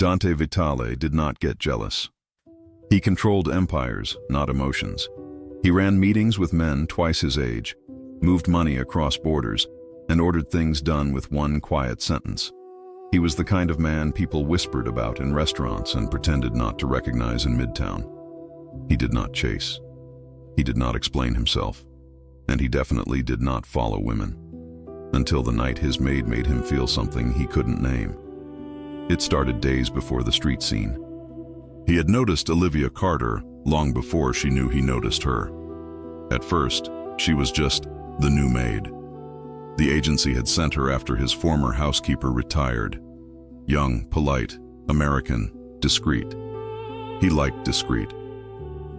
Dante Vitale did not get jealous. He controlled empires, not emotions. He ran meetings with men twice his age, moved money across borders, and ordered things done with one quiet sentence. He was the kind of man people whispered about in restaurants and pretended not to recognize in Midtown. He did not chase. He did not explain himself. And he definitely did not follow women. Until the night his maid made him feel something he couldn't name. It started days before the street scene. He had noticed Olivia Carter long before she knew he noticed her. At first, she was just the new maid. The agency had sent her after his former housekeeper retired. Young, polite, American, discreet. He liked discreet.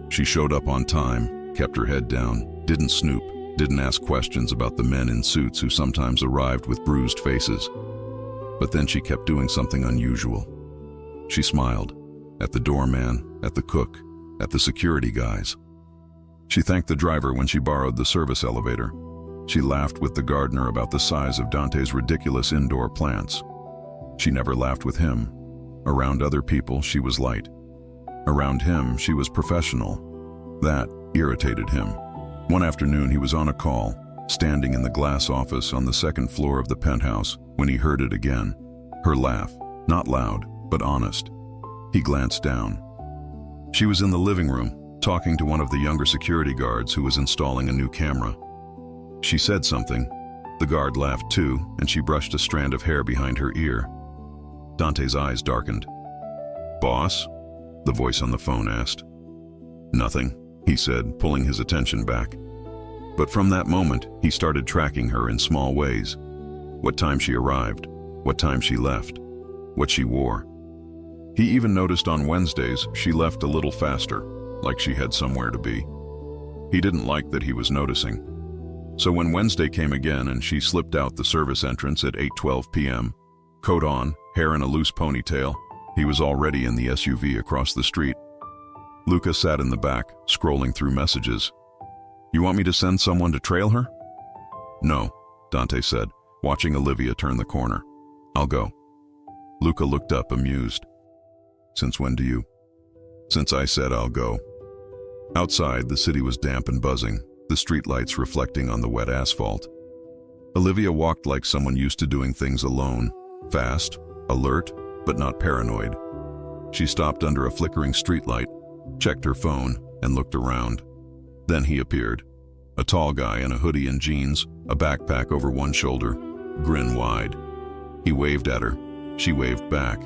She showed up on time, kept her head down, didn't snoop, didn't ask questions about the men in suits who sometimes arrived with bruised faces. But then she kept doing something unusual. She smiled. At the doorman, at the cook, at the security guys. She thanked the driver when she borrowed the service elevator. She laughed with the gardener about the size of Dante's ridiculous indoor plants. She never laughed with him. Around other people, she was light. Around him, she was professional. That irritated him. One afternoon, he was on a call, standing in the glass office on the second floor of the penthouse, when he heard it again. Her laugh, not loud, but honest. He glanced down. She was in the living room, talking to one of the younger security guards who was installing a new camera. She said something. The guard laughed too, and she brushed a strand of hair behind her ear. Dante's eyes darkened. "Boss?" the voice on the phone asked. "Nothing," he said, pulling his attention back. But from that moment, he started tracking her in small ways. What time she arrived, what time she left, what she wore. He even noticed on Wednesdays she left a little faster, like she had somewhere to be. He didn't like that he was noticing. So when Wednesday came again and she slipped out the service entrance at 8:12 p.m., coat on, hair in a loose ponytail, he was already in the SUV across the street. Luca sat in the back, scrolling through messages. "You want me to send someone to trail her?" "No," Dante said, watching Olivia turn the corner. "I'll go." Luca looked up, amused. "Since when do you?" "Since I said I'll go." Outside, the city was damp and buzzing, the streetlights reflecting on the wet asphalt. Olivia walked like someone used to doing things alone, fast, alert, but not paranoid. She stopped under a flickering streetlight, checked her phone, and looked around. Then he appeared. A tall guy in a hoodie and jeans, a backpack over one shoulder, grin wide. He waved at her. She waved back.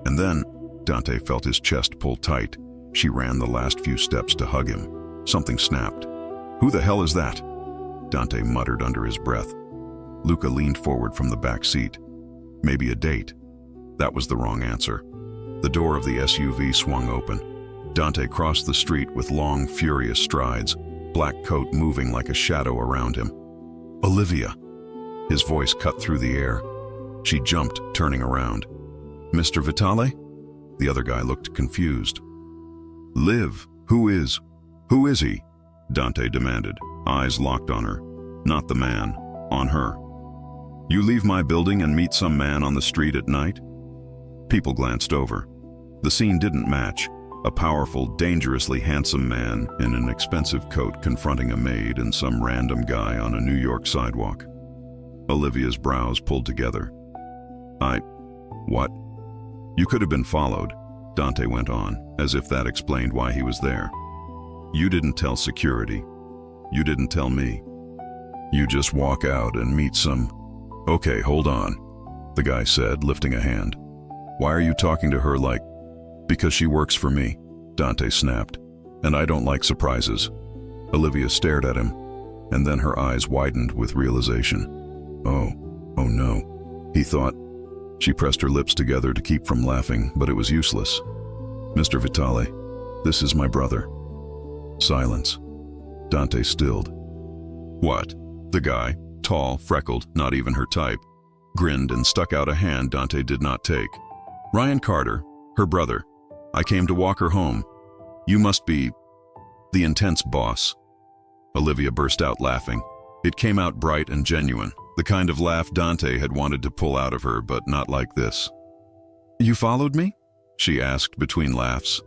And then, Dante felt his chest pull tight. She ran the last few steps to hug him. Something snapped. "Who the hell is that?" Dante muttered under his breath. Luca leaned forward from the back seat. Maybe a date. That was the wrong answer. The door of the SUV swung open. Dante crossed the street with long, furious strides, black coat moving like a shadow around him. "Olivia!" His voice cut through the air. She jumped, turning around. "Mr. Vitale?" The other guy looked confused. "Liv, who is he?" Dante demanded, eyes locked on her. Not the man, on her. "You leave my building and meet some man on the street at night?" People glanced over. The scene didn't match. A powerful, dangerously handsome man in an expensive coat confronting a maid and some random guy on a New York sidewalk. Olivia's brows pulled together. What? "You could have been followed," Dante went on, as if that explained why he was there. "You didn't tell security. You didn't tell me. You just walk out and meet some—" "Okay, hold on," the guy said, lifting a hand. "Why are you talking to her like—" "Because she works for me," Dante snapped, "and I don't like surprises." Olivia stared at him, and then her eyes widened with realization. Oh no, he thought. She pressed her lips together to keep from laughing, but it was useless. "Mr. Vitale, this is my brother." Silence. Dante stilled. "What?" The guy, tall, freckled, not even her type, grinned and stuck out a hand Dante did not take. "Ryan Carter, her brother. I came to walk her home. You must be the intense boss." Olivia burst out laughing. It came out bright and genuine, the kind of laugh Dante had wanted to pull out of her, but not like this. You followed me? She asked between laughs.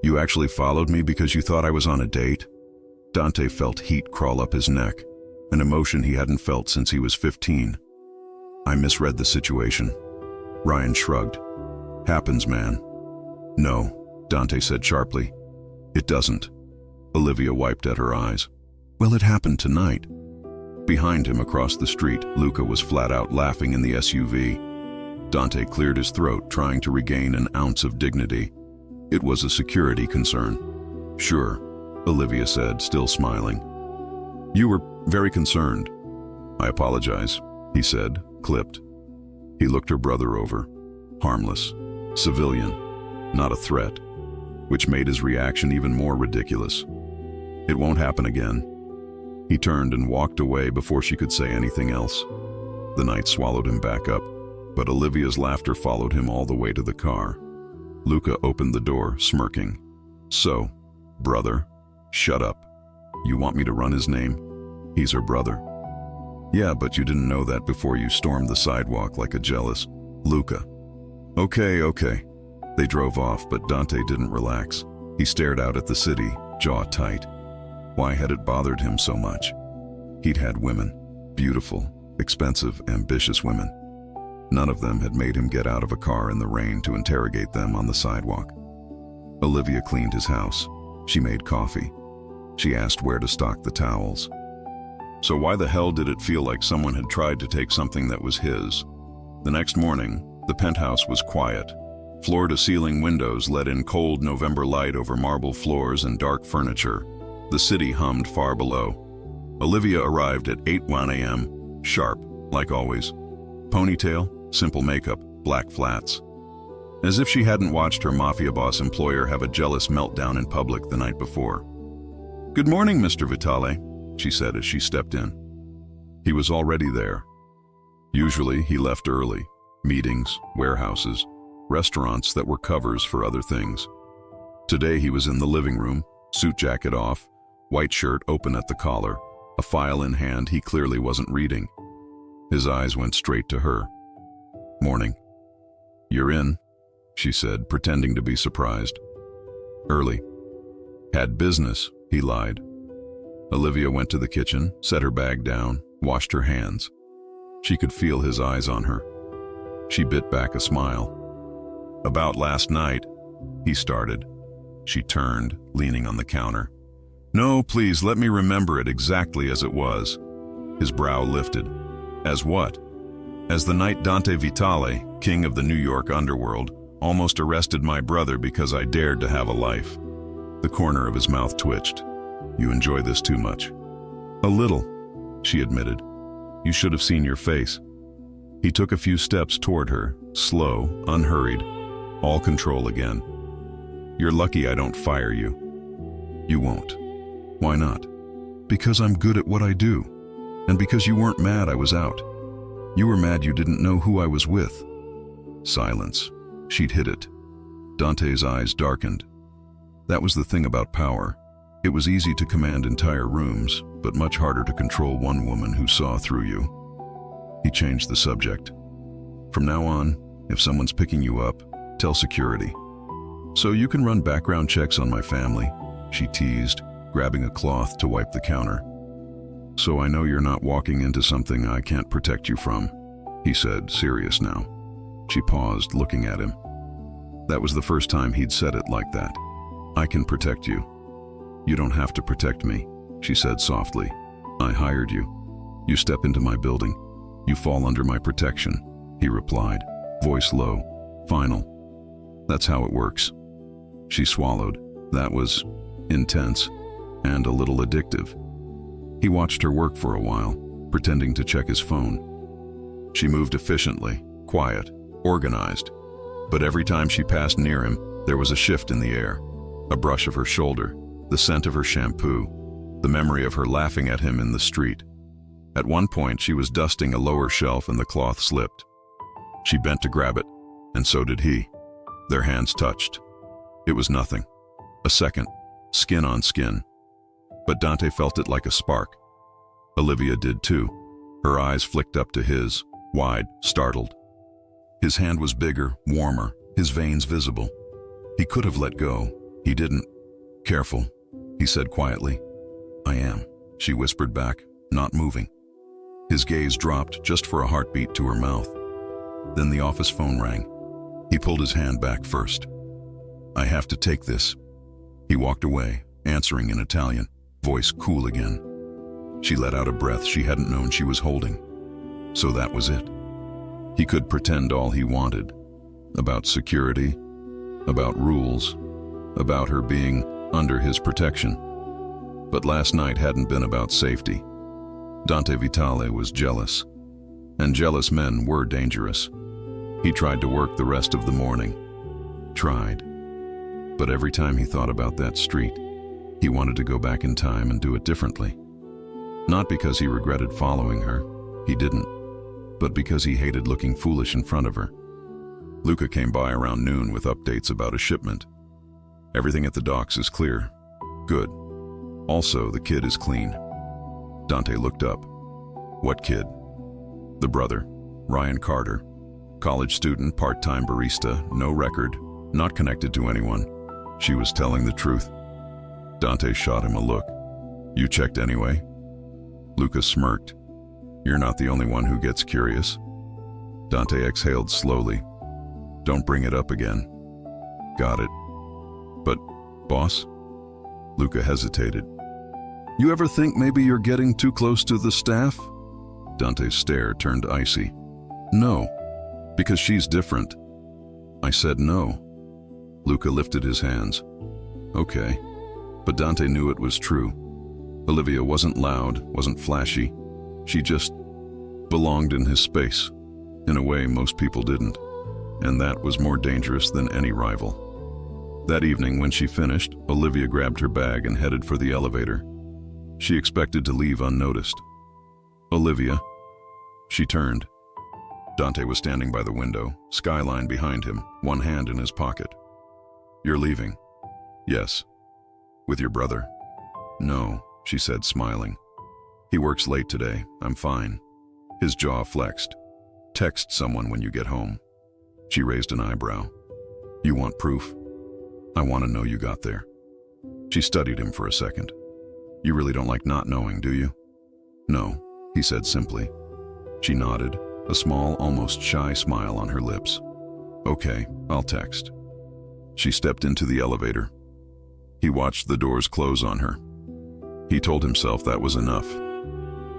You actually followed me because you thought I was on a date? Dante felt heat crawl up his neck, an emotion he hadn't felt since he was 15. I misread the situation. Ryan shrugged. Happens, man. No, Dante said sharply. It doesn't. Olivia wiped at her eyes. Well, it happened tonight. Behind him across the street, Luca was flat out laughing in the SUV. Dante cleared his throat, trying to regain an ounce of dignity. It was a security concern. Sure, Olivia said, still smiling. You were very concerned. I apologize, he said, clipped. He looked her brother over. Harmless. Civilian. Not a threat. Which made his reaction even more ridiculous. It won't happen again. He turned and walked away before she could say anything else. The night swallowed him back up, but Olivia's laughter followed him all the way to the car. Luca opened the door, smirking. So, brother, shut up. You want me to run his name? He's her brother. Yeah, but you didn't know that before you stormed the sidewalk like a jealous Luca. Okay. They drove off, but Dante didn't relax. He stared out at the city, jaw tight. Why had it bothered him so much? He'd had women, beautiful, expensive, ambitious women. None of them had made him get out of a car in the rain to interrogate them on the sidewalk. Olivia cleaned his house. She made coffee. She asked where to stock the towels. So why the hell did it feel like someone had tried to take something that was his? The next morning, the penthouse was quiet. Floor-to-ceiling windows let in cold November light over marble floors and dark furniture. The city hummed far below. Olivia arrived at 8:01 a.m., sharp, like always. Ponytail, simple makeup, black flats. As if she hadn't watched her mafia boss employer have a jealous meltdown in public the night before. Good morning, Mr. Vitale, she said as she stepped in. He was already there. Usually he left early. Meetings, warehouses, restaurants that were covers for other things. Today he was in the living room, suit jacket off, white shirt open at the collar, a file in hand he clearly wasn't reading. His eyes went straight to her. Morning. You're in, she said, pretending to be surprised. Early. Had business, he lied. Olivia went to the kitchen, set her bag down, washed her hands. She could feel his eyes on her. She bit back a smile. About last night, he started. She turned, leaning on the counter. No, please, let me remember it exactly as it was. His brow lifted. As what? As the night Dante Vitale, king of the New York underworld, almost arrested my brother because I dared to have a life. The corner of his mouth twitched. You enjoy this too much. A little, she admitted. You should have seen your face. He took a few steps toward her, slow, unhurried, all control again. You're lucky I don't fire you. You won't. Why not? Because I'm good at what I do. And because you weren't mad I was out. You were mad you didn't know who I was with. Silence. She'd hit it. Dante's eyes darkened. That was the thing about power. It was easy to command entire rooms, but much harder to control one woman who saw through you. He changed the subject. From now on, if someone's picking you up, tell security. So you can run background checks on my family, she teased, grabbing a cloth to wipe the counter. So I know you're not walking into something I can't protect you from, he said, serious now. She paused, looking at him. That was the first time he'd said it like that. I can protect you. You don't have to protect me, she said softly. I hired you. You step into my building. You fall under my protection, he replied, voice low, final. That's how it works. She swallowed. That was intense and a little addictive. He watched her work for a while, pretending to check his phone. She moved efficiently, quiet, organized. But every time she passed near him, there was a shift in the air. A brush of her shoulder, the scent of her shampoo, the memory of her laughing at him in the street. At one point, she was dusting a lower shelf and the cloth slipped. She bent to grab it, and so did he. Their hands touched. It was nothing. A second, skin on skin. But Dante felt it like a spark. Olivia did too. Her eyes flicked up to his, wide, startled. His hand was bigger, warmer, his veins visible. He could have let go. He didn't. "Careful," he said quietly. "I am," she whispered back, not moving. His gaze dropped just for a heartbeat to her mouth. Then the office phone rang. He pulled his hand back first. "I have to take this." He walked away, answering in Italian, voice cool again. She let out a breath she hadn't known she was holding. So that was it. He could pretend all he wanted. About security, about rules, about her being under his protection. But last night hadn't been about safety. Dante Vitale was jealous, and jealous men were dangerous. He tried to work the rest of the morning. Tried. But every time he thought about that street, he wanted to go back in time and do it differently. Not because he regretted following her, he didn't, but because he hated looking foolish in front of her. Luca came by around noon with updates about a shipment. "Everything at the docks is clear." "Good. Also, the kid is clean." Dante looked up. "What kid?" "The brother, Ryan Carter. College student, part-time barista, no record, not connected to anyone." She was telling the truth. Dante shot him a look. "You checked anyway?" Luca smirked. "You're not the only one who gets curious." Dante exhaled slowly. "Don't bring it up again." "Got it. But, boss?" Luca hesitated. "You ever think maybe you're getting too close to the staff?" Dante's stare turned icy. "No, because she's different." "I said no." Luca lifted his hands. "Okay." But Dante knew it was true. Olivia wasn't loud, wasn't flashy. She just belonged in his space, in a way most people didn't. And that was more dangerous than any rival. That evening, when she finished, Olivia grabbed her bag and headed for the elevator. She expected to leave unnoticed. "Olivia." She turned. Dante was standing by the window, skyline behind him, one hand in his pocket. "You're leaving?" "Yes." "With your brother?" "No," she said, smiling. "He works late today. I'm fine." His jaw flexed. "Text someone when you get home." She raised an eyebrow. "You want proof?" "I want to know you got there." She studied him for a second. "You really don't like not knowing, do you?" "No," he said simply. She nodded, a small, almost shy smile on her lips. "Okay, I'll text." She stepped into the elevator. He watched the doors close on her. He told himself that was enough,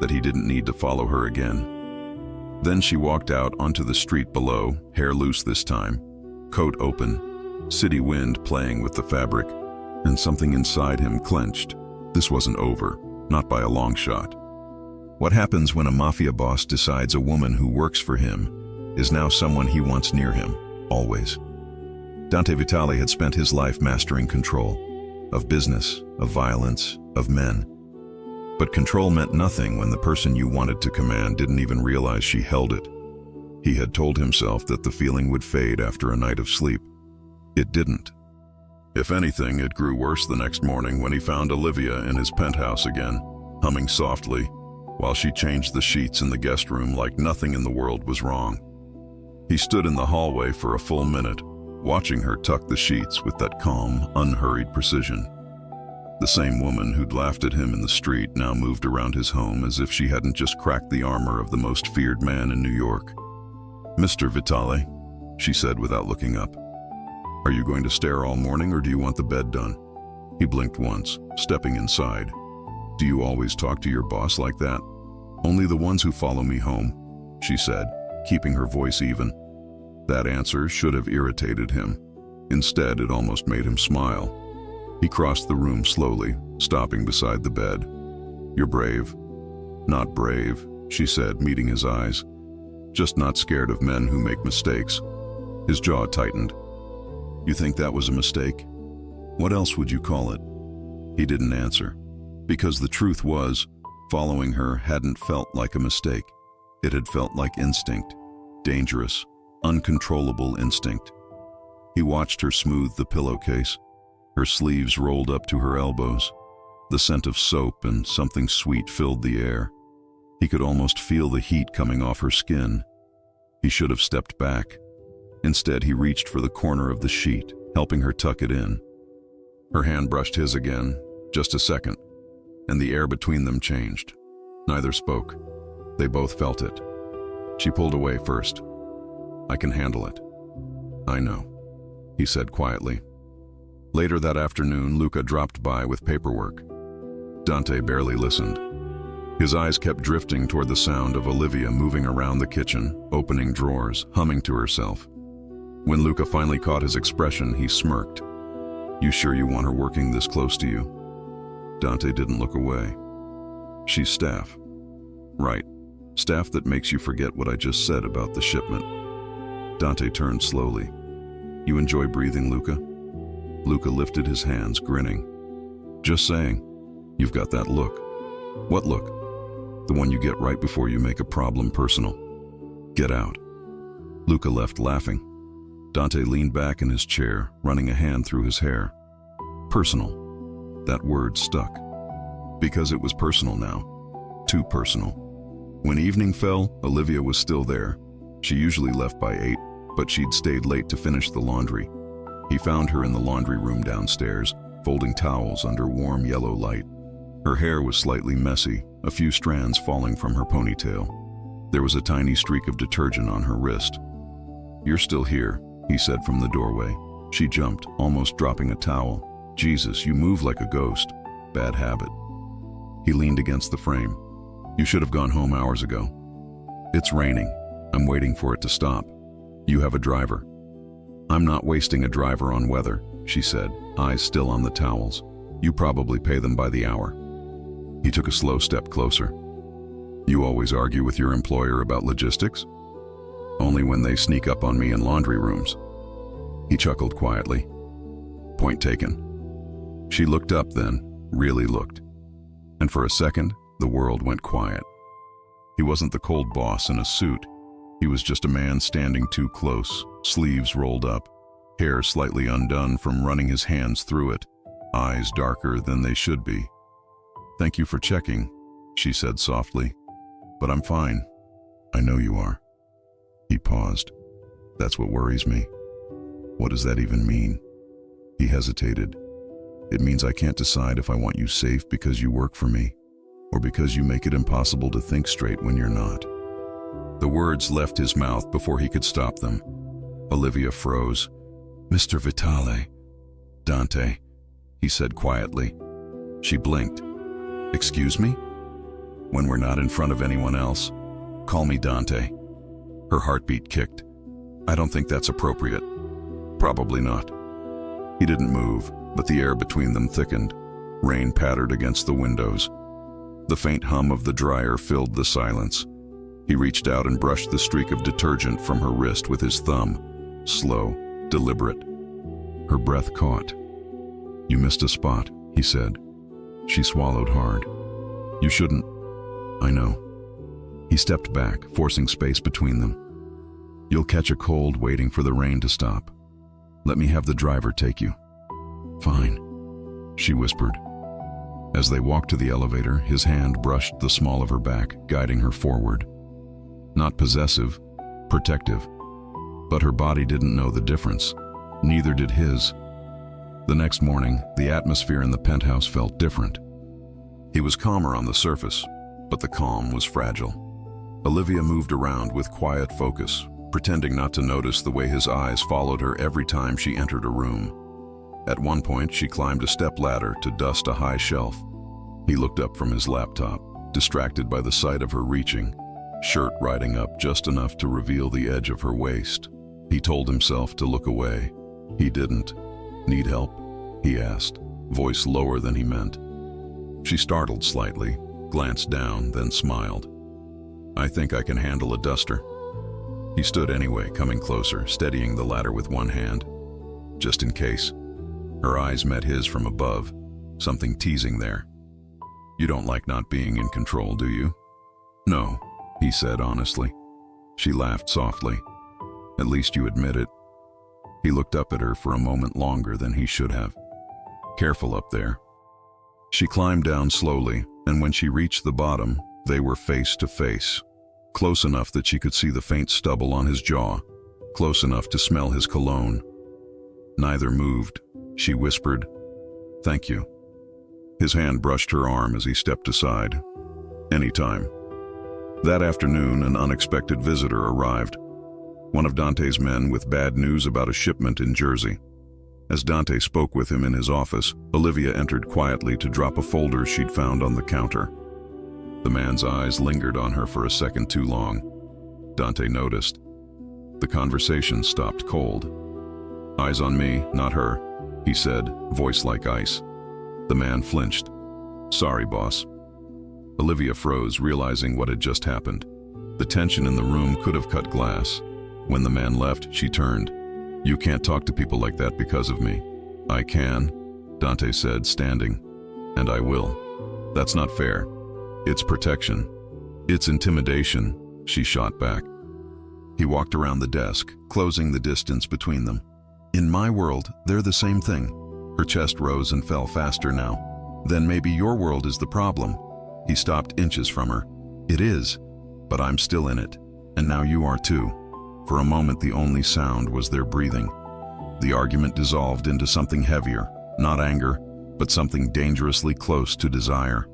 that he didn't need to follow her again. Then she walked out onto the street below, hair loose this time, coat open, city wind playing with the fabric, and something inside him clenched. This wasn't over, not by a long shot. What happens when a mafia boss decides a woman who works for him is now someone he wants near him, always? Dante Vitale had spent his life mastering control, of business, of violence, of men. But control meant nothing when the person you wanted to command didn't even realize she held it. He had told himself that the feeling would fade after a night of sleep. It didn't. If anything, it grew worse the next morning when he found Olivia in his penthouse again, humming softly, while she changed the sheets in the guest room like nothing in the world was wrong. He stood in the hallway for a full minute, watching her tuck the sheets with that calm, unhurried precision. The same woman who'd laughed at him in the street now moved around his home as if she hadn't just cracked the armor of the most feared man in New York. "Mr. Vitale," she said without looking up. "Are you going to stare all morning or do you want the bed done?" He blinked once, stepping inside. "Do you always talk to your boss like that?" "Only the ones who follow me home," she said, keeping her voice even. That answer should have irritated him. Instead, it almost made him smile. He crossed the room slowly, stopping beside the bed. "You're brave." "Not brave," she said, meeting his eyes. "Just not scared of men who make mistakes." His jaw tightened. "You think that was a mistake? What else would you call it?" He didn't answer, because the truth was, following her hadn't felt like a mistake. It had felt like instinct, dangerous, uncontrollable instinct. He watched her smooth the pillowcase, her sleeves rolled up to her elbows. The scent of soap and something sweet filled the air. He could almost feel the heat coming off her skin. He should have stepped back, Instead, he reached for the corner of the sheet, helping her tuck it in. Her hand brushed his again, just a second, and the air between them changed. Neither spoke. They both felt it. She pulled away first. "I can handle it." "I know," he said quietly. Later that afternoon, Luca dropped by with paperwork. Dante barely listened. His eyes kept drifting toward the sound of Olivia moving around the kitchen, opening drawers, humming to herself. When Luca finally caught his expression, he smirked. "You sure you want her working this close to you?" Dante didn't look away. "She's staff." "Right. Staff that makes you forget what I just said about the shipment." Dante turned slowly. "You enjoy breathing, Luca?" Luca lifted his hands, grinning. "Just saying. You've got that look." "What look?" "The one you get right before you make a problem personal." "Get out." Luca left laughing. Dante leaned back in his chair, running a hand through his hair. Personal. That word stuck. Because it was personal now. Too personal. When evening fell, Olivia was still there. She usually left by 8, but she'd stayed late to finish the laundry. He found her in the laundry room downstairs, folding towels under warm yellow light. Her hair was slightly messy, a few strands falling from her ponytail. There was a tiny streak of detergent on her wrist. "You're still here," he said from the doorway. She jumped, almost dropping a towel. "Jesus, you move like a ghost. Bad habit." He leaned against the frame. "You should have gone home hours ago." "It's raining. I'm waiting for it to stop. You have a driver." "I'm not wasting a driver on weather," she said, eyes still on the towels. "You probably pay them by the hour." He took a slow step closer. "You always argue with your employer about logistics?" "Only when they sneak up on me in laundry rooms." He chuckled quietly. "Point taken." She looked up then, really looked. And for a second, the world went quiet. He wasn't the cold boss in a suit. He was just a man standing too close, sleeves rolled up, hair slightly undone from running his hands through it, eyes darker than they should be. "Thank you for checking," she said softly. "But I'm fine." "I know you are." He paused. "That's what worries me." "What does that even mean?" He hesitated. "It means I can't decide if I want you safe because you work for me, or because you make it impossible to think straight when you're not." The words left his mouth before he could stop them. Olivia froze. "Mr. Vitale." "Dante," he said quietly. She blinked. "Excuse me?" "When we're not in front of anyone else, call me Dante." Her heartbeat kicked. "I don't think that's appropriate." "Probably not." He didn't move, but the air between them thickened. Rain pattered against the windows. The faint hum of the dryer filled the silence. He reached out and brushed the streak of detergent from her wrist with his thumb. Slow, deliberate. Her breath caught. "You missed a spot," he said. She swallowed hard. "You shouldn't." "I know." He stepped back, forcing space between them. "You'll catch a cold waiting for the rain to stop. Let me have the driver take you." "Fine," she whispered. As they walked to the elevator, his hand brushed the small of her back, guiding her forward. Not possessive, protective. But her body didn't know the difference. Neither did his. The next morning, the atmosphere in the penthouse felt different. He was calmer on the surface, but the calm was fragile. Olivia moved around with quiet focus, pretending not to notice the way his eyes followed her every time she entered a room. At one point, she climbed a stepladder to dust a high shelf. He looked up from his laptop, distracted by the sight of her reaching, shirt riding up just enough to reveal the edge of her waist. He told himself to look away. He didn't. "Need help?" he asked, voice lower than he meant. She startled slightly, glanced down, then smiled. "I think I can handle a duster." He stood anyway, coming closer, steadying the ladder with one hand. "Just in case." Her eyes met his from above, something teasing there. "You don't like not being in control, do you?" "No," he said honestly. She laughed softly. "At least you admit it." He looked up at her for a moment longer than he should have. "Careful up there." She climbed down slowly, and when she reached the bottom, they were face to face, close enough that she could see the faint stubble on his jaw, close enough to smell his cologne. Neither moved. She whispered, "Thank you." His hand brushed her arm as he stepped aside. "Anytime." That afternoon, an unexpected visitor arrived. One of Dante's men with bad news about a shipment in Jersey. As Dante spoke with him in his office, Olivia entered quietly to drop a folder she'd found on the counter. The man's eyes lingered on her for a second too long. Dante noticed. The conversation stopped cold. "Eyes on me, not her," he said, voice like ice. The man flinched. "Sorry, boss." Olivia froze, realizing what had just happened. The tension in the room could have cut glass. When the man left, she turned. "You can't talk to people like that because of me." "I can," Dante said, standing. "And I will." "That's not fair." "It's protection." "It's intimidation," she shot back. He walked around the desk, closing the distance between them. "In my world, they're the same thing." Her chest rose and fell faster now. "Then maybe your world is the problem." He stopped inches from her. "It is, but I'm still in it, and now you are too." For a moment, the only sound was their breathing. The argument dissolved into something heavier, not anger, but something dangerously close to desire.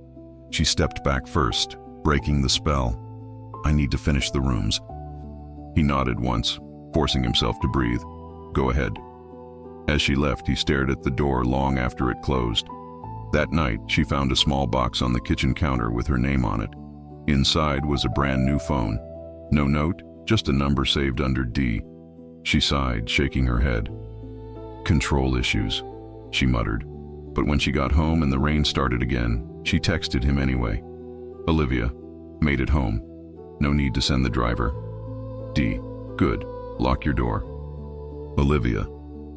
She stepped back first, breaking the spell. "I need to finish the rooms." He nodded once, forcing himself to breathe. "Go ahead." As she left, he stared at the door long after it closed. That night, she found a small box on the kitchen counter with her name on it. Inside was a brand new phone. No note, just a number saved under D. She sighed, shaking her head. "Control issues," she muttered. But when she got home and the rain started again, she texted him anyway. "Olivia, made it home. No need to send the driver." D. "Good. Lock your door." Olivia,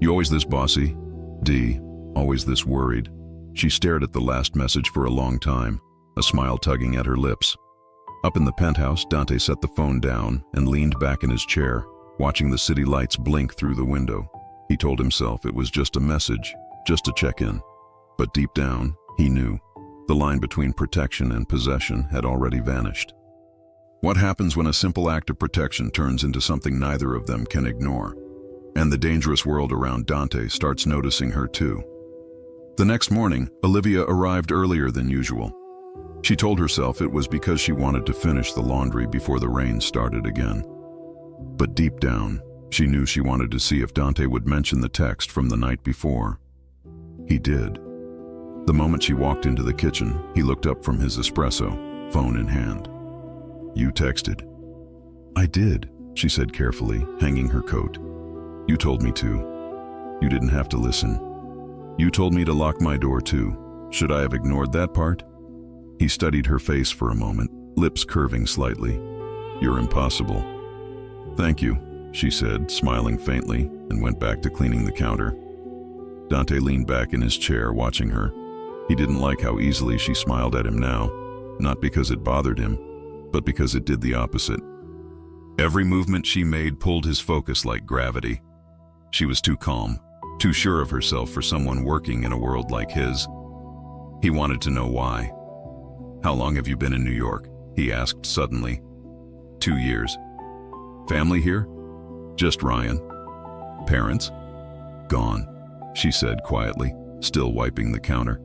"You always this bossy?" D. "Always this worried." She stared at the last message for a long time, a smile tugging at her lips. Up in the penthouse, Dante set the phone down and leaned back in his chair, watching the city lights blink through the window. He told himself it was just a message, just a check-in. But deep down, he knew. The line between protection and possession had already vanished. What happens when a simple act of protection turns into something neither of them can ignore? And the dangerous world around Dante starts noticing her too. The next morning, Olivia arrived earlier than usual. She told herself it was because she wanted to finish the laundry before the rain started again. But deep down, she knew she wanted to see if Dante would mention the text from the night before. He did. The moment she walked into the kitchen, he looked up from his espresso, phone in hand. "You texted." "I did," she said carefully, hanging her coat. "You told me to. You didn't have to listen. You told me to lock my door too. Should I have ignored that part?" He studied her face for a moment, lips curving slightly. "You're impossible." "Thank you," she said, smiling faintly, and went back to cleaning the counter. Dante leaned back in his chair, watching her. He didn't like how easily she smiled at him now, not because it bothered him, but because it did the opposite. Every movement she made pulled his focus like gravity. She was too calm, too sure of herself for someone working in a world like his. He wanted to know why. "How long have you been in New York?" he asked suddenly. 2 years. "Family here?" "Just Ryan." "Parents?" "Gone," she said quietly, still wiping the counter.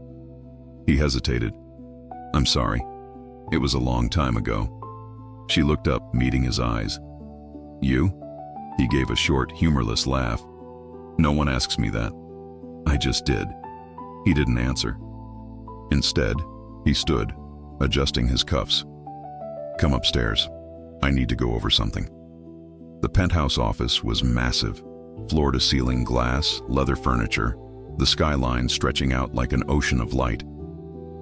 He hesitated. "I'm sorry. It was a long time ago." She looked up, meeting his eyes. "You?" He gave a short, humorless laugh. "No one asks me that." "I just did." He didn't answer. Instead, he stood, adjusting his cuffs. "Come upstairs. I need to go over something." The penthouse office was massive. Floor-to-ceiling glass, leather furniture, the skyline stretching out like an ocean of light.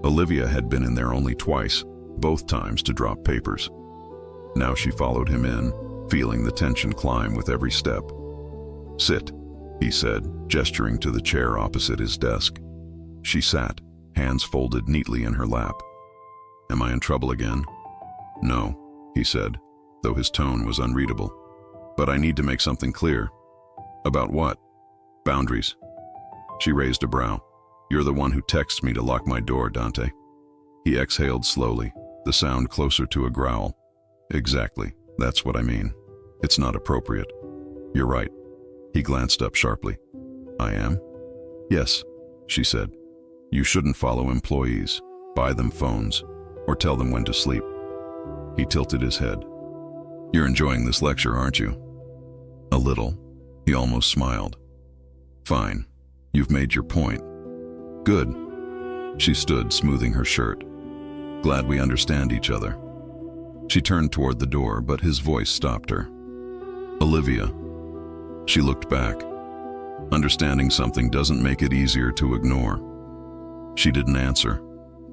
Olivia had been in there only twice, both times to drop papers. Now she followed him in, feeling the tension climb with every step. "Sit," he said, gesturing to the chair opposite his desk. She sat, hands folded neatly in her lap. "Am I in trouble again?" "No," he said, though his tone was unreadable. "But I need to make something clear." "About what?" "Boundaries." She raised a brow. "You're the one who texts me to lock my door, Dante." He exhaled slowly, the sound closer to a growl. "Exactly, that's what I mean. It's not appropriate." You're right. He glanced up sharply. I am? Yes, she said. You shouldn't follow employees, buy them phones, or tell them when to sleep. He tilted his head. You're enjoying this lecture, aren't you? A little. He almost smiled. Fine. You've made your point. Good. She stood, smoothing her shirt. Glad we understand each other. She turned toward the door, but his voice stopped her. Olivia. She looked back. Understanding something doesn't make it easier to ignore. She didn't answer,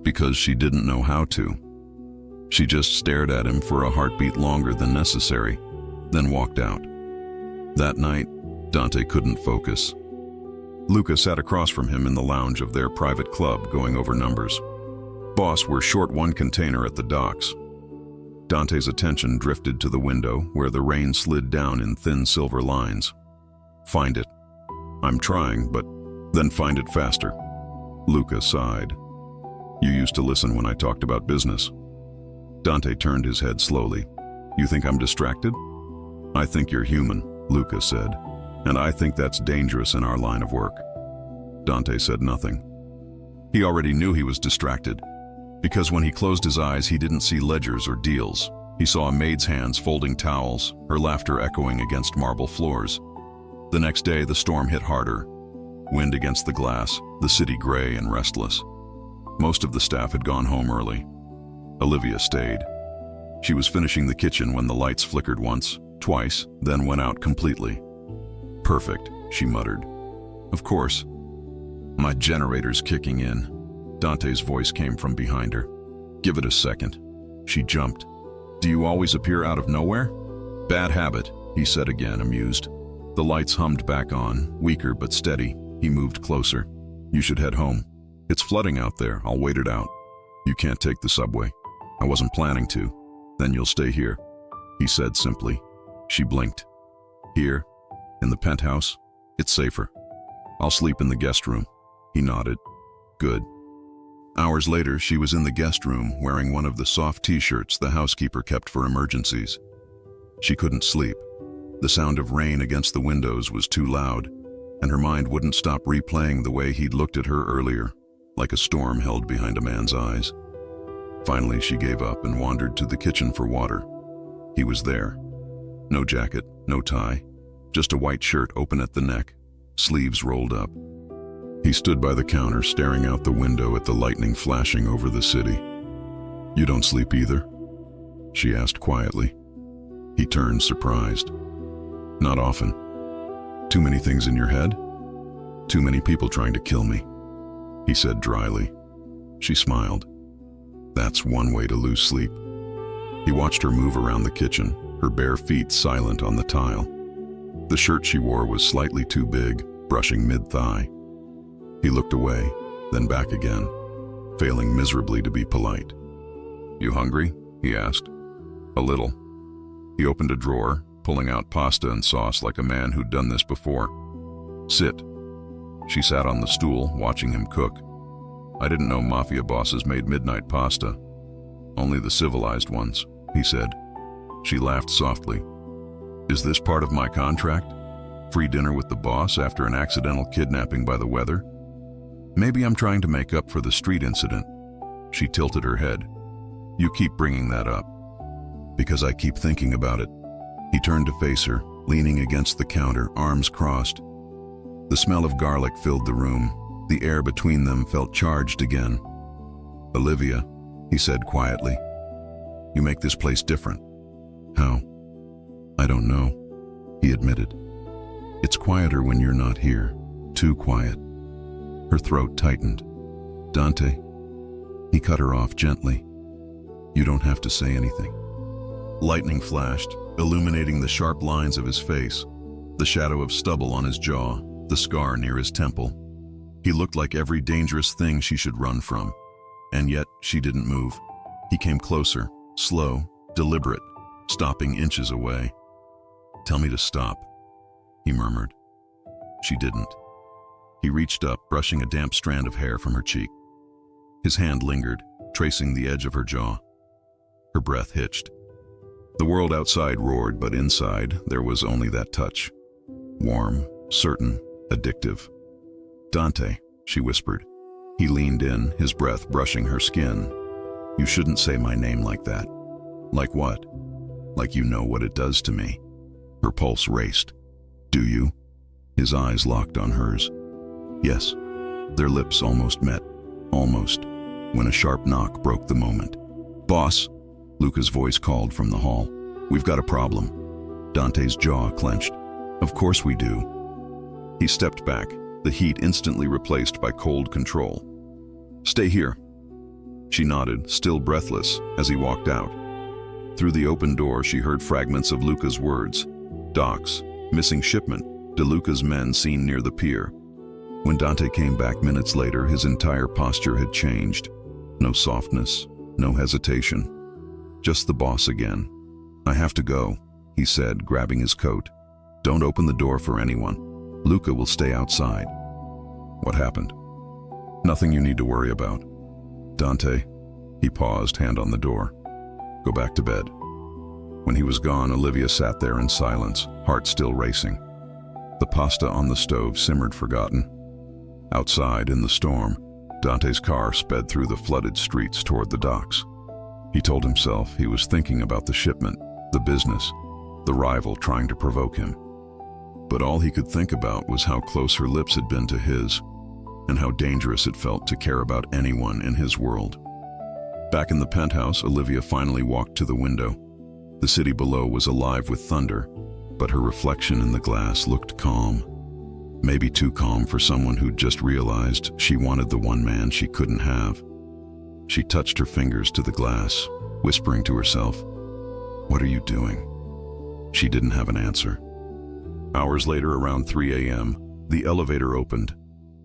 because she didn't know how to. She just stared at him for a heartbeat longer than necessary, then walked out. That night, Dante couldn't focus. Luca sat across from him in the lounge of their private club, going over numbers. Boss, we're short one container at the docks. Dante's attention drifted to the window where the rain slid down in thin silver lines. Find it. I'm trying, but then find it faster. Luca sighed. You used to listen when I talked about business. Dante turned his head slowly. You think I'm distracted? I think you're human, Luca said, and I think that's dangerous in our line of work. Dante said nothing. He already knew he was distracted, because when he closed his eyes, he didn't see ledgers or deals. He saw a maid's hands folding towels, her laughter echoing against marble floors. The next day, the storm hit harder. Wind against the glass, the city gray and restless. Most of the staff had gone home early. Olivia stayed. She was finishing the kitchen when the lights flickered once, twice, then went out completely. Perfect, she muttered. Of course. My generator's kicking in. Dante's voice came from behind her. Give it a second. She jumped. Do you always appear out of nowhere? Bad habit, he said again, amused. The lights hummed back on, weaker but steady. He moved closer. You should head home. It's flooding out there. I'll wait it out. You can't take the subway. I wasn't planning to. Then you'll stay here, he said simply. She blinked. Here, in the penthouse, it's safer. I'll sleep in the guest room. He nodded. Good. Hours later, she was in the guest room wearing one of the soft t-shirts the housekeeper kept for emergencies. She couldn't sleep. The sound of rain against the windows was too loud, and her mind wouldn't stop replaying the way he'd looked at her earlier, like a storm held behind a man's eyes. Finally, she gave up and wandered to the kitchen for water. He was there. No jacket, no tie, just a white shirt open at the neck, sleeves rolled up. He stood by the counter, staring out the window at the lightning flashing over the city. You don't sleep either? She asked quietly. He turned, surprised. Not often. Too many things in your head? Too many people trying to kill me, he said dryly. She smiled. That's one way to lose sleep. He watched her move around the kitchen, her bare feet silent on the tile. The shirt she wore was slightly too big, brushing mid-thigh. He looked away, then back again, failing miserably to be polite. You hungry? He asked. A little. He opened a drawer, pulling out pasta and sauce like a man who'd done this before. Sit. She sat on the stool, watching him cook. I didn't know mafia bosses made midnight pasta. Only the civilized ones, he said. She laughed softly. Is this part of my contract? Free dinner with the boss after an accidental kidnapping by the weather? Maybe I'm trying to make up for the street incident. She tilted her head. You keep bringing that up. Because I keep thinking about it. He turned to face her, leaning against the counter, arms crossed. The smell of garlic filled the room. The air between them felt charged again. Olivia, he said quietly, you make this place different. How? I don't know, he admitted. It's quieter when you're not here. Too quiet. Her throat tightened. Dante. He cut her off gently. You don't have to say anything. Lightning flashed, illuminating the sharp lines of his face, the shadow of stubble on his jaw, the scar near his temple. He looked like every dangerous thing she should run from, and yet she didn't move. He came closer, slow, deliberate, stopping inches away. Tell me to stop, he murmured. She didn't. He reached up, brushing a damp strand of hair from her cheek. His hand lingered, tracing the edge of her jaw. Her breath hitched. The world outside roared, but inside there was only that touch, warm, certain, addictive. "Dante," she whispered. He leaned in, his breath brushing her skin. "You shouldn't say my name like that." "Like what?" "Like you know what it does to me." Her pulse raced. "Do you?" His eyes locked on hers. "Yes." Their lips almost met. Almost. When a sharp knock broke the moment. "Boss," Luca's voice called from the hall. "We've got a problem." Dante's jaw clenched. "Of course we do." He stepped back, the heat instantly replaced by cold control. "Stay here." She nodded, still breathless, as he walked out. Through the open door, she heard fragments of Luca's words. Docks, missing shipment, DeLuca's men seen near the pier. When Dante came back minutes later, his entire posture had changed. No softness, no hesitation. Just the boss again. "I have to go," he said, grabbing his coat. "Don't open the door for anyone. Luca will stay outside." "What happened?" "Nothing you need to worry about." "Dante," he paused, hand on the door. "Go back to bed." When he was gone, Olivia sat there in silence, heart still racing. The pasta on the stove simmered forgotten. Outside, in the storm, Dante's car sped through the flooded streets toward the docks. He told himself he was thinking about the shipment, the business, the rival trying to provoke him. But all he could think about was how close her lips had been to his, and how dangerous it felt to care about anyone in his world. Back in the penthouse, Olivia finally walked to the window. The city below was alive with thunder, but her reflection in the glass looked calm. Maybe too calm for someone who'd just realized she wanted the one man she couldn't have. She touched her fingers to the glass, whispering to herself, "What are you doing?" She didn't have an answer. Hours later, around 3 a.m., the elevator opened.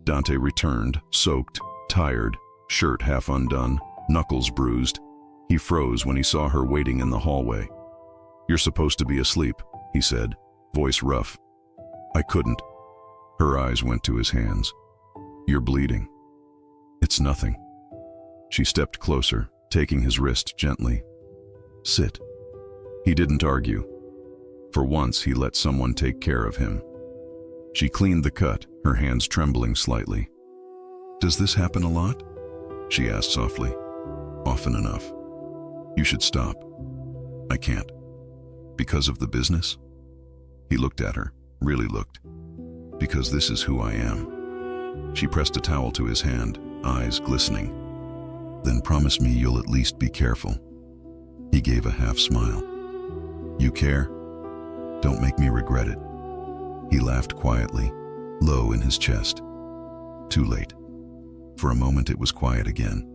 Dante returned, soaked, tired, shirt half undone, knuckles bruised. He froze when he saw her waiting in the hallway. "You're supposed to be asleep," he said, voice rough. "I couldn't." Her eyes went to his hands. "You're bleeding." "It's nothing." She stepped closer, taking his wrist gently. "Sit." He didn't argue. For once, he let someone take care of him. She cleaned the cut, her hands trembling slightly. "Does this happen a lot?" she asked softly. "Often enough." "You should stop." "I can't." "Because of the business?" He looked at her, really looked. "Because this is who I am." She pressed a towel to his hand, eyes glistening. "Then promise me you'll at least be careful." He gave a half smile. "You care? Don't make me regret it." He laughed quietly, low in his chest. Too late. For a moment it was quiet again.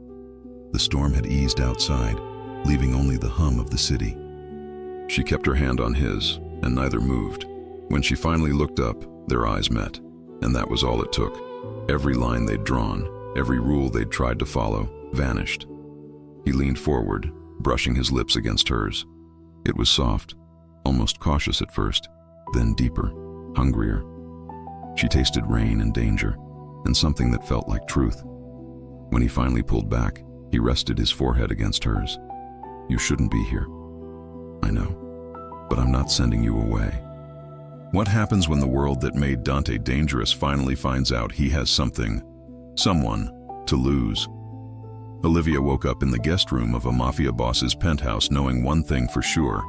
The storm had eased outside, leaving only the hum of the city. She kept her hand on his, and neither moved. When she finally looked up, their eyes met, and that was all it took. Every line they'd drawn, every rule they'd tried to follow, vanished. He leaned forward, brushing his lips against hers. It was soft, almost cautious at first, then deeper, hungrier. She tasted rain and danger, and something that felt like truth. When he finally pulled back, he rested his forehead against hers. "You shouldn't be here." "I know, but I'm not sending you away." What happens when the world that made Dante dangerous finally finds out he has someone, to lose? Olivia woke up in the guest room of a mafia boss's penthouse knowing one thing for sure.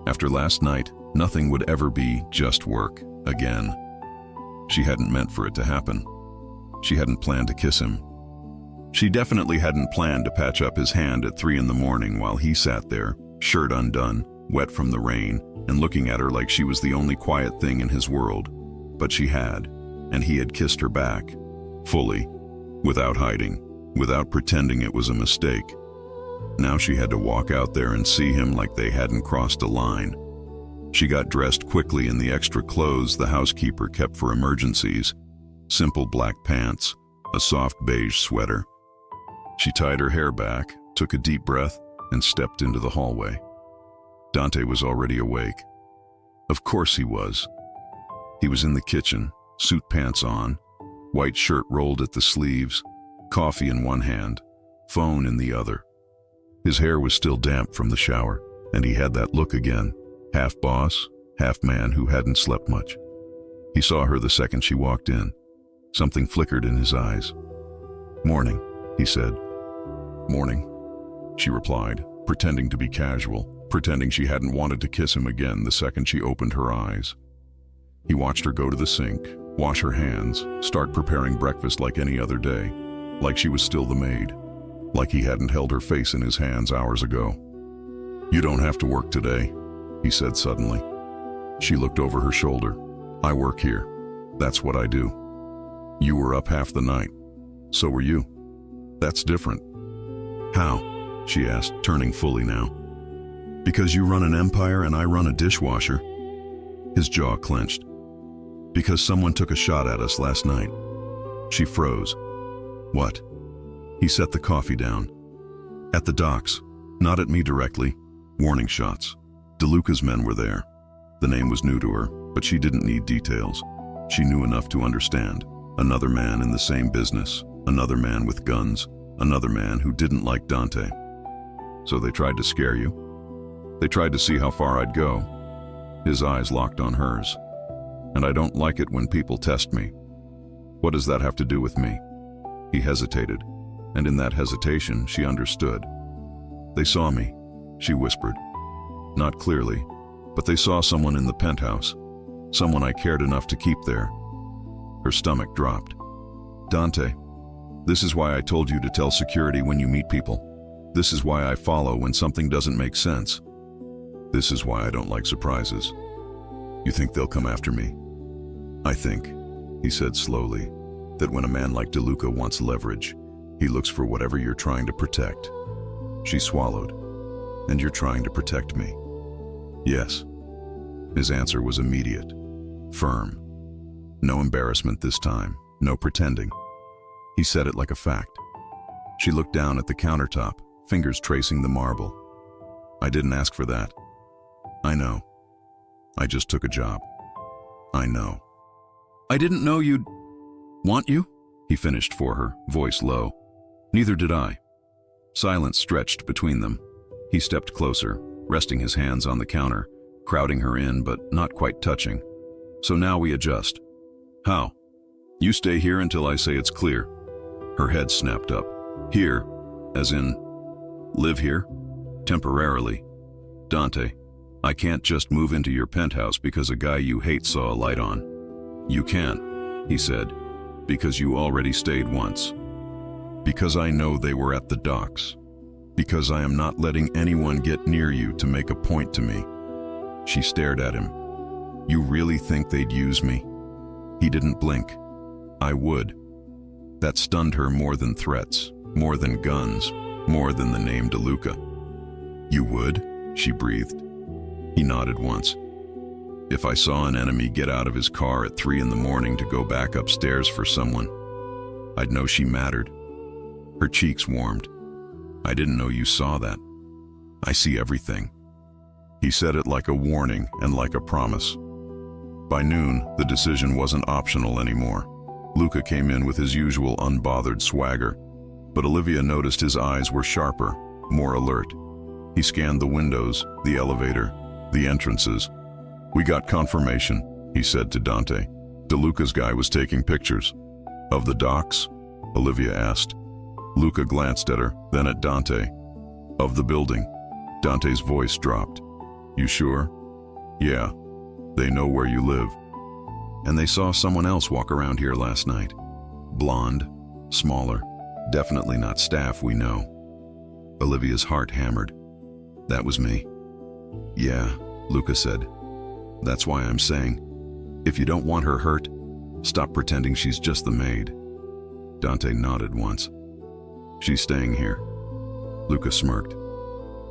After last night, nothing would ever be just work again. She hadn't meant for it to happen. She hadn't planned to kiss him. She definitely hadn't planned to patch up his hand at 3 in the morning while he sat there, shirt undone, wet from the rain, and looking at her like she was the only quiet thing in his world. But she had, and he had kissed her back, fully, without hiding, without pretending it was a mistake. Now she had to walk out there and see him like they hadn't crossed a line. She got dressed quickly in the extra clothes the housekeeper kept for emergencies, simple black pants, a soft beige sweater. She tied her hair back, took a deep breath, and stepped into the hallway. Dante was already awake. Of course he was. He was in the kitchen, suit pants on, white shirt rolled at the sleeves, coffee in one hand, phone in the other. His hair was still damp from the shower, and he had that look again, half boss, half man who hadn't slept much. He saw her the second she walked in. Something flickered in his eyes. "Morning," he said. "Morning," she replied, pretending to be casual, pretending she hadn't wanted to kiss him again the second she opened her eyes. He watched her go to the sink, wash her hands, start preparing breakfast like any other day, like she was still the maid, like he hadn't held her face in his hands hours ago. "You don't have to work today," he said suddenly. She looked over her shoulder. "I work here. That's what I do." "You were up half the night. So were you. That's different." "How?" she asked, turning fully now. "Because you run an empire and I run a dishwasher." His jaw clenched. "Because someone took a shot at us last night." She froze. "What?" He set the coffee down. "At the docks. Not at me directly. Warning shots. DeLuca's men were there." The name was new to her, but she didn't need details. She knew enough to understand. Another man in the same business, another man with guns, another man who didn't like Dante. "So they tried to scare you?" "They tried to see how far I'd go." His eyes locked on hers. "And I don't like it when people test me." "What does that have to do with me?" He hesitated, and in that hesitation she understood. "They saw me," she whispered. "Not clearly, but they saw someone in the penthouse, someone I cared enough to keep there." Her stomach dropped. "Dante, this is why I told you to tell security when you meet people. This is why I follow when something doesn't make sense. This is why I don't like surprises. You think they'll come after me?" "I think," he said slowly, "that when a man like DeLuca wants leverage, he looks for whatever you're trying to protect." She swallowed. "And you're trying to protect me?" "Yes." His answer was immediate, firm. No embarrassment this time, no pretending. He said it like a fact. She looked down at the countertop, fingers tracing the marble. "I didn't ask for that." "I know. I just took a job." "I know." "I didn't know you'd want you," he finished for her, voice low. "Neither did I." Silence stretched between them. He stepped closer, resting his hands on the counter, crowding her in but not quite touching. "So now we adjust." "How?" "You stay here until I say it's clear." Her head snapped up. "Here, as in, live here? Temporarily. Dante, I can't just move into your penthouse because a guy you hate saw a light on." "You can't," he said, "because you already stayed once. Because I know they were at the docks. Because I am not letting anyone get near you to make a point to me." She stared at him. "You really think they'd use me?" He didn't blink. "I would." That stunned her more than threats, more than guns, more than the name DeLuca. "You would?" she breathed. He nodded once. "If I saw an enemy get out of his car at 3 in the morning to go back upstairs for someone, I'd know she mattered." Her cheeks warmed. "I didn't know you saw that. I see everything." He said it like a warning and like a promise. By noon, the decision wasn't optional anymore. Luca came in with his usual unbothered swagger, but Olivia noticed his eyes were sharper, more alert. He scanned the windows, the elevator, the entrances. "We got confirmation," he said to Dante. "DeLuca's guy was taking pictures." "Of the docks?" Olivia asked. Luca glanced at her, then at Dante. "Of the building." Dante's voice dropped. "You sure?" "Yeah. They know where you live." "And they saw someone else walk around here last night. Blonde, smaller, definitely not staff we know." Olivia's heart hammered. "That was me." "Yeah," Luca said. "That's why I'm saying, if you don't want her hurt, stop pretending she's just the maid." Dante nodded once. "She's staying here." Luca smirked.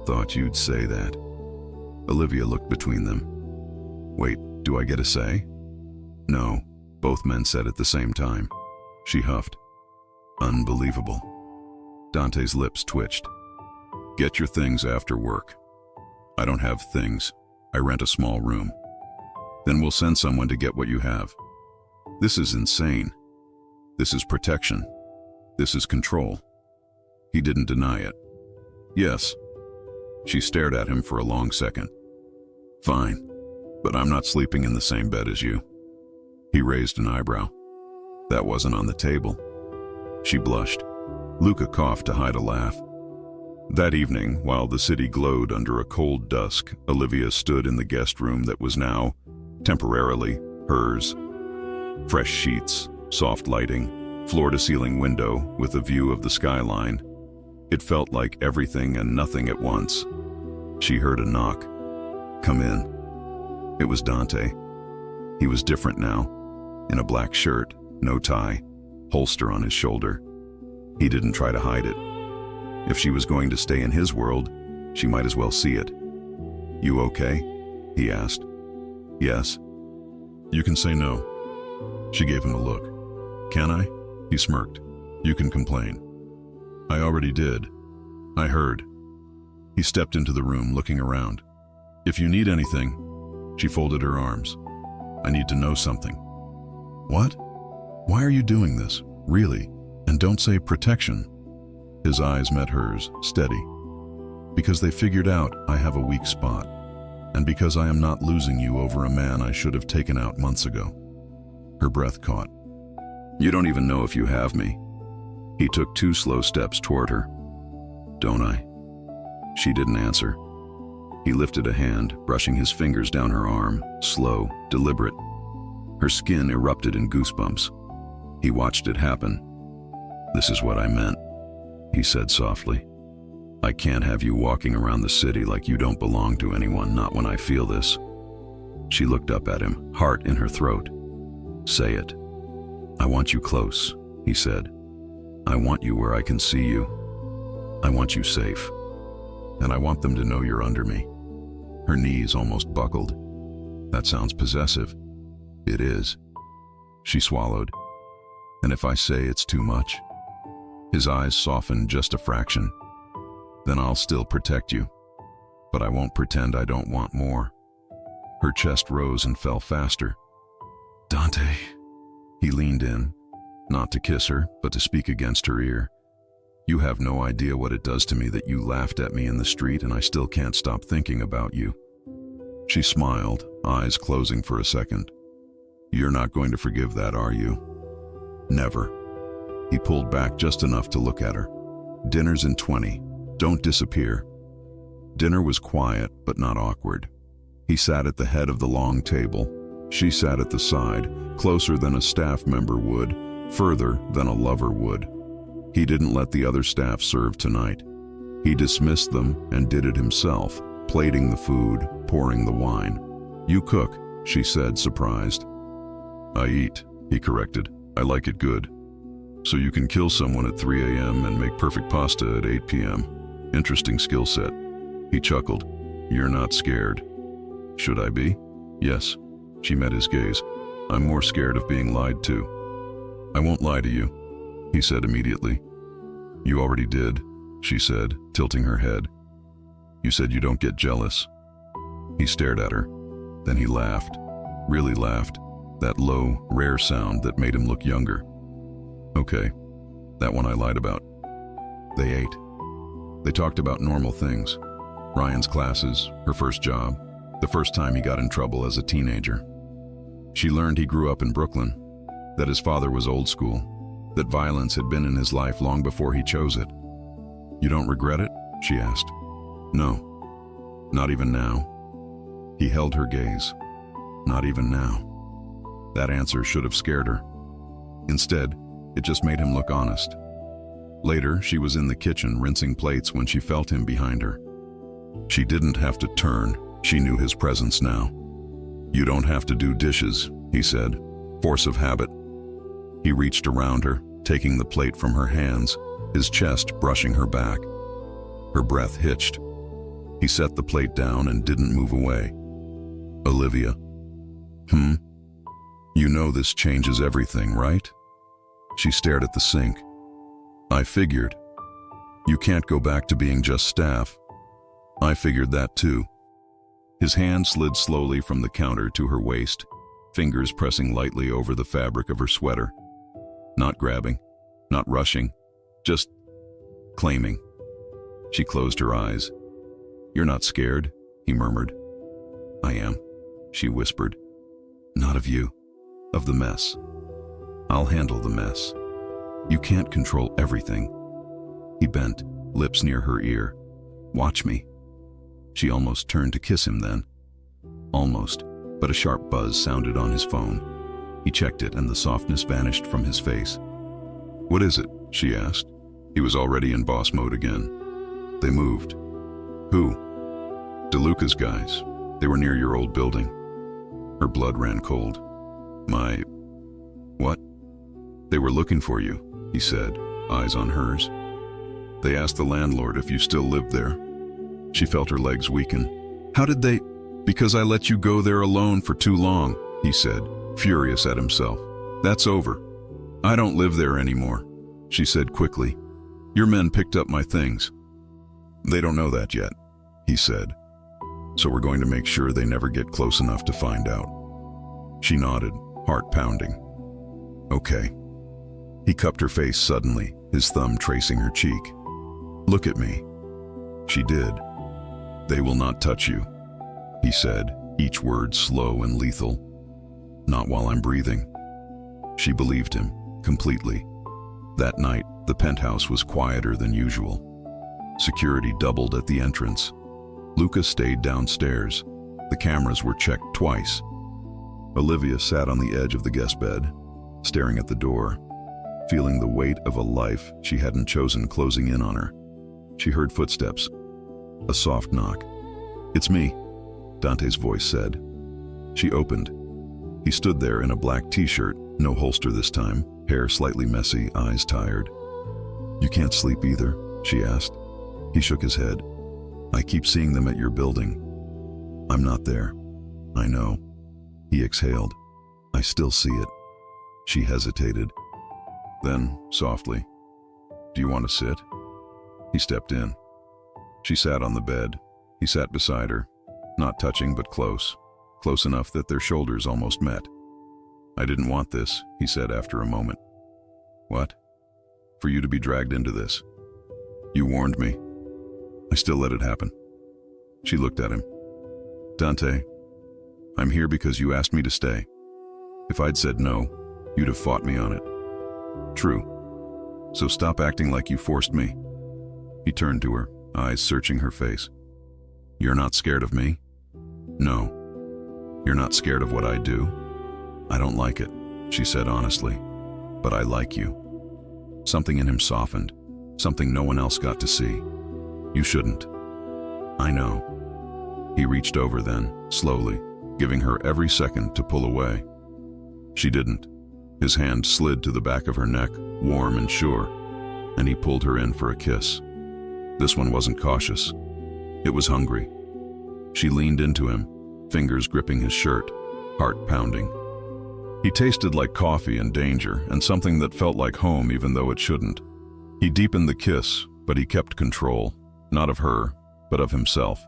"Thought you'd say that." Olivia looked between them. "Wait, do I get a say?" "No," both men said at the same time. She huffed. "Unbelievable." Dante's lips twitched. "Get your things after work." "I don't have things. I rent a small room." "Then we'll send someone to get what you have." "This is insane. This is protection. This is control." He didn't deny it. "Yes." She stared at him for a long second. "Fine, but I'm not sleeping in the same bed as you." He raised an eyebrow. That wasn't on the table. She blushed. Luca coughed to hide a laugh. That evening, while the city glowed under a cold dusk, Olivia stood in the guest room that was now, temporarily, hers. Fresh sheets, soft lighting, floor-to-ceiling window with a view of the skyline. It felt like everything and nothing at once. She heard a knock. "Come in." It was Dante. He was different now. In a black shirt, no tie, holster on his shoulder. He didn't try to hide it. If she was going to stay in his world, she might as well see it. "You okay?" he asked. "Yes." "You can say no." She gave him a look. "Can I?" He smirked. "You can complain." "I already did. I heard." He stepped into the room, looking around. "If you need anything," she folded her arms. "I need to know something." "What? Why are you doing this? Really? And don't say protection." His eyes met hers, steady. "Because they figured out I have a weak spot, and because I am not losing you over a man I should have taken out months ago." Her breath caught. "You don't even know if you have me." He took 2 slow steps toward her. "Don't I?" She didn't answer. He lifted a hand, brushing his fingers down her arm, slow, deliberate. Her skin erupted in goosebumps. He watched it happen. "This is what I meant," he said softly. "I can't have you walking around the city like you don't belong to anyone, not when I feel this." She looked up at him, heart in her throat. "Say it." "I want you close," he said. "I want you where I can see you. I want you safe. And I want them to know you're under me." Her knees almost buckled. "That sounds possessive." "It is." She swallowed. "And if I say it's too much?" His eyes softened just a fraction. "Then I'll still protect you. But I won't pretend I don't want more." Her chest rose and fell faster. "Dante." He leaned in, not to kiss her, but to speak against her ear. "You have no idea what it does to me that you laughed at me in the street and I still can't stop thinking about you." She smiled, eyes closing for a second. "You're not going to forgive that, are you?" "Never." He pulled back just enough to look at her. "Dinner's in 20. Don't disappear." Dinner was quiet, but not awkward. He sat at the head of the long table. She sat at the side, closer than a staff member would, further than a lover would. He didn't let the other staff serve tonight. He dismissed them and did it himself, plating the food, pouring the wine. "You cook," she said, surprised. "I eat," he corrected. "I like it good." "So you can kill someone at 3 a.m. and make perfect pasta at 8 p.m. Interesting skill set." He chuckled. "You're not scared." "Should I be?" "Yes." She met his gaze. "I'm more scared of being lied to." "I won't lie to you," he said immediately. "You already did," she said, tilting her head. "You said you don't get jealous." He stared at her. Then he laughed, really laughed, that low, rare sound that made him look younger. "Okay, that one I lied about." They ate. They talked about normal things. Ryan's classes, her first job, the first time he got in trouble as a teenager. She learned he grew up in Brooklyn, that his father was old school, that violence had been in his life long before he chose it. "You don't regret it?" she asked. "No, not even now." He held her gaze. "Not even now." That answer should have scared her. Instead, it just made him look honest. Later, she was in the kitchen rinsing plates when she felt him behind her. She didn't have to turn. She knew his presence now. "You don't have to do dishes," he said, force of habit. He reached around her, taking the plate from her hands, his chest brushing her back. Her breath hitched. He set the plate down and didn't move away. "Olivia." "You know this changes everything, right?" She stared at the sink. "I figured. You can't go back to being just staff." "I figured that too." His hand slid slowly from the counter to her waist, fingers pressing lightly over the fabric of her sweater. Not grabbing, not rushing, just claiming. She closed her eyes. "You're not scared?" he murmured. "I am," she whispered. "Not of you." of the mess. I'll handle the mess. You can't control everything. He bent, lips near her ear. Watch me. She almost turned to kiss him then. Almost, but a sharp buzz sounded on his phone. He checked it and the softness vanished from his face. What is it? She asked. He was already in boss mode again. They moved. Who? DeLuca's guys. They were near your old building. Her blood ran cold. My... What? They were looking for you, he said, eyes on hers. They asked the landlord if you still lived there. She felt her legs weaken. How did they... Because I let you go there alone for too long, he said, furious at himself. That's over. I don't live there anymore, she said quickly. Your men picked up my things. They don't know that yet, he said. So we're going to make sure they never get close enough to find out. She nodded, heart pounding. Okay. He cupped her face suddenly, his thumb tracing her cheek. Look at me. She did. They will not touch you, he said, each word slow and lethal. Not while I'm breathing. She believed him, completely. That night, the penthouse was quieter than usual. Security doubled at the entrance. Lucas stayed downstairs. The cameras were checked twice. Olivia sat on the edge of the guest bed, staring at the door, feeling the weight of a life she hadn't chosen closing in on her. She heard footsteps. A soft knock. It's me, Dante's voice said. She opened. He stood there in a black t-shirt, no holster this time, hair slightly messy, eyes tired. You can't sleep either, she asked. He shook his head. I keep seeing them at your building. I'm not there. I know. He exhaled. I still see it. She hesitated. Then, softly, do you want to sit? He stepped in. She sat on the bed. He sat beside her, not touching but close enough that their shoulders almost met. I didn't want this, he said after a moment. What? For you to be dragged into this. You warned me. I still let it happen. She looked at him. Dante, I'm here because you asked me to stay. If I'd said no, you'd have fought me on it. True. So stop acting like you forced me. He turned to her, eyes searching her face. You're not scared of me? No. You're not scared of what I do? I don't like it, she said honestly. But I like you. Something in him softened, something no one else got to see. You shouldn't. I know. He reached over then, slowly, giving her every second to pull away. She didn't. His hand slid to the back of her neck, warm and sure, and he pulled her in for a kiss. This one wasn't cautious. It was hungry. She leaned into him, fingers gripping his shirt, heart pounding. He tasted like coffee and danger, and something that felt like home even though it shouldn't. He deepened the kiss, but he kept control, not of her, but of himself.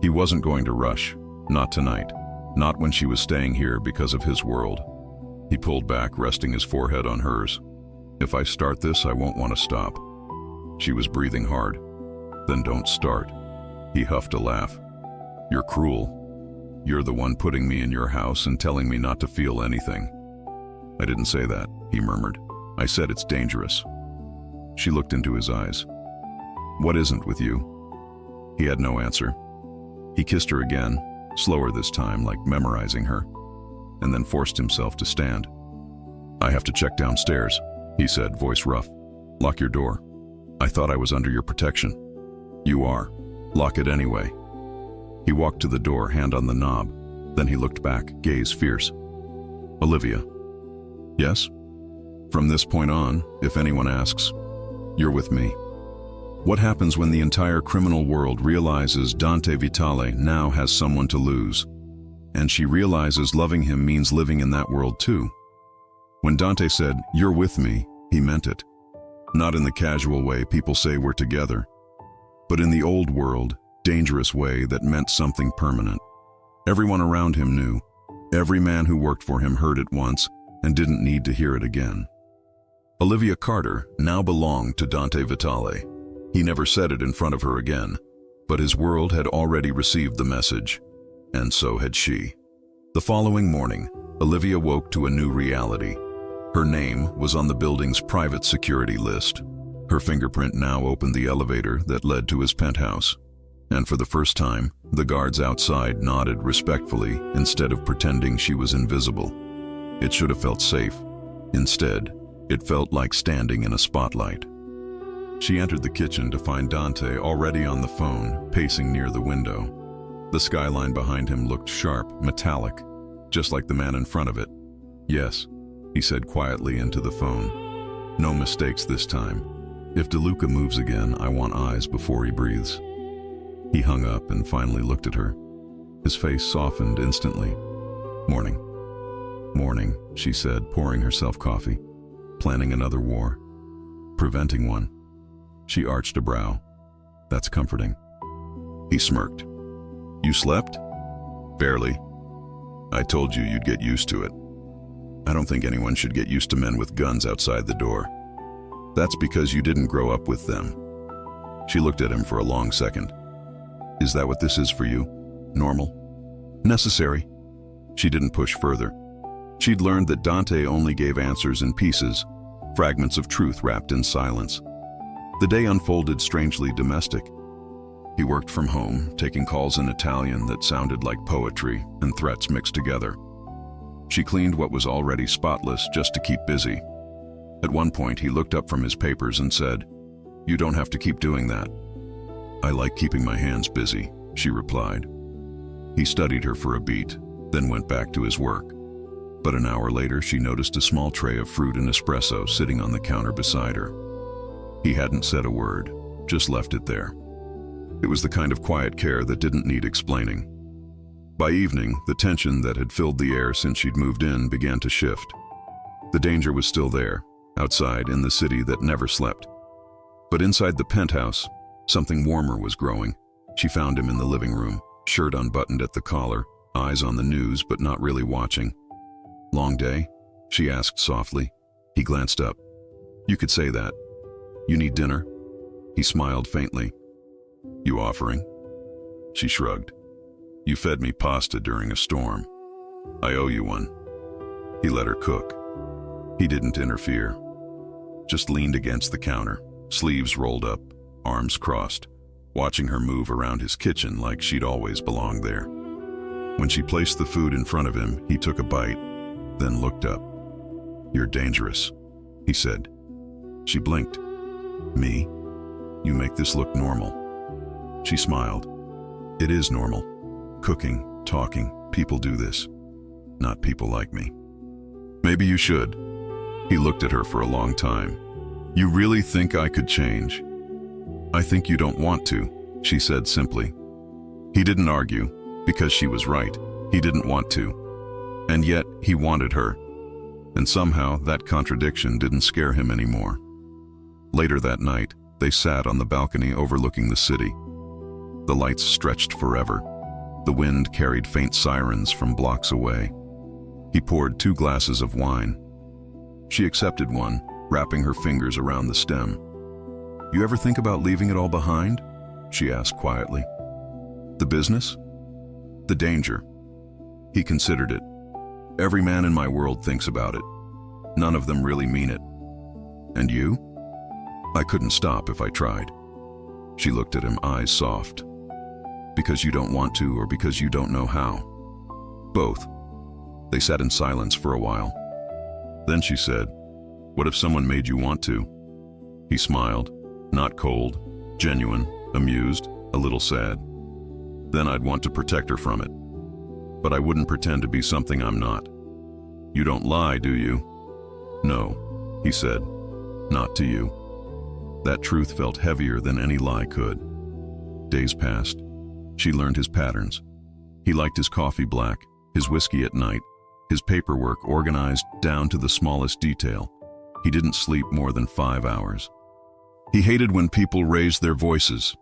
He wasn't going to rush, not tonight, not when she was staying here because of his world. He pulled back, resting his forehead on hers. If I start this, I won't want to stop. She was breathing hard. Then don't start. He huffed a laugh. You're cruel. You're the one putting me in your house and telling me not to feel anything. I didn't say that, he murmured. I said it's dangerous. She looked into his eyes. What isn't with you? He had no answer. He kissed her again, slower this time, like memorizing her, and then forced himself to stand. I have to check downstairs, he said, voice rough. Lock your door. I thought I was under your protection. You are. Lock it anyway. He walked to the door, hand on the knob. Then he looked back, gaze fierce. Olivia. Yes? From this point on, if anyone asks, you're with me. What happens when the entire criminal world realizes Dante Vitale now has someone to lose? And she realizes loving him means living in that world too. When Dante said, you're with me, he meant it. Not in the casual way people say we're together, but in the old world, dangerous way that meant something permanent. Everyone around him knew. Every man who worked for him heard it once and didn't need to hear it again. Olivia Carter now belonged to Dante Vitale. He never said it in front of her again, but his world had already received the message, and so had she. The following morning, Olivia woke to a new reality. Her name was on the building's private security list. Her fingerprint now opened the elevator that led to his penthouse. And for the first time, the guards outside nodded respectfully instead of pretending she was invisible. It should have felt safe. Instead, it felt like standing in a spotlight. She entered the kitchen to find Dante already on the phone, pacing near the window. The skyline behind him looked sharp, metallic, just like the man in front of it. "Yes," he said quietly into the phone. "No mistakes this time. If DeLuca moves again, I want eyes before he breathes." He hung up and finally looked at her. His face softened instantly. "Morning." "Morning," she said, pouring herself coffee. "Planning another war?" "Preventing one." She arched a brow. "That's comforting." He smirked. "You slept?" "Barely. I told you you'd get used to it. I don't think anyone should get used to men with guns outside the door. That's because you didn't grow up with them." She looked at him for a long second. "Is that what this is for you? Normal? Necessary?" She didn't push further. She'd learned that Dante only gave answers in pieces, fragments of truth wrapped in silence. The day unfolded strangely domestic. He worked from home, taking calls in Italian that sounded like poetry and threats mixed together. She cleaned what was already spotless just to keep busy. At one point, he looked up from his papers and said, "You don't have to keep doing that." "I like keeping my hands busy," she replied. He studied her for a beat, then went back to his work. But an hour later, she noticed a small tray of fruit and espresso sitting on the counter beside her. He hadn't said a word, just left it there. It was the kind of quiet care that didn't need explaining. By evening, the tension that had filled the air since she'd moved in began to shift. The danger was still there, outside in the city that never slept. But inside the penthouse, something warmer was growing. She found him in the living room, shirt unbuttoned at the collar, eyes on the news but not really watching. "Long day?" she asked softly. He glanced up. "You could say that. You need dinner?" He smiled faintly. "You offering?" She shrugged. "You fed me pasta during a storm. I owe you one." He let her cook. He didn't interfere, just leaned against the counter, sleeves rolled up, arms crossed, watching her move around his kitchen like she'd always belonged there. When she placed the food in front of him, he took a bite, then looked up. "You're dangerous," he said. She blinked. "Me? You make this look normal." She smiled. "It is normal. Cooking, talking, people do this. Not people like me." "Maybe you should." He looked at her for a long time. "You really think I could change?" "I think you don't want to," she said simply. He didn't argue, because she was right. He didn't want to. And yet, he wanted her. And somehow, that contradiction didn't scare him anymore. Later that night, they sat on the balcony overlooking the city. The lights stretched forever. The wind carried faint sirens from blocks away. He poured 2 glasses of wine. She accepted one, wrapping her fingers around the stem. "You ever think about leaving it all behind?" she asked quietly. "The business? The danger?" He considered it. "Every man in my world thinks about it. None of them really mean it. And you?" "I couldn't stop if I tried." She looked at him, eyes soft. "Because you don't want to, or because you don't know how?" "Both." They sat in silence for a while. Then she said, "What if someone made you want to?" He smiled, not cold, genuine, amused, a little sad. "Then I'd want to protect her from it. But I wouldn't pretend to be something I'm not." "You don't lie, do you?" "No," he said, "not to you." That truth felt heavier than any lie could. Days passed. She learned his patterns. He liked his coffee black, his whiskey at night, his paperwork organized down to the smallest detail. He didn't sleep more than 5 hours. He hated when people raised their voices,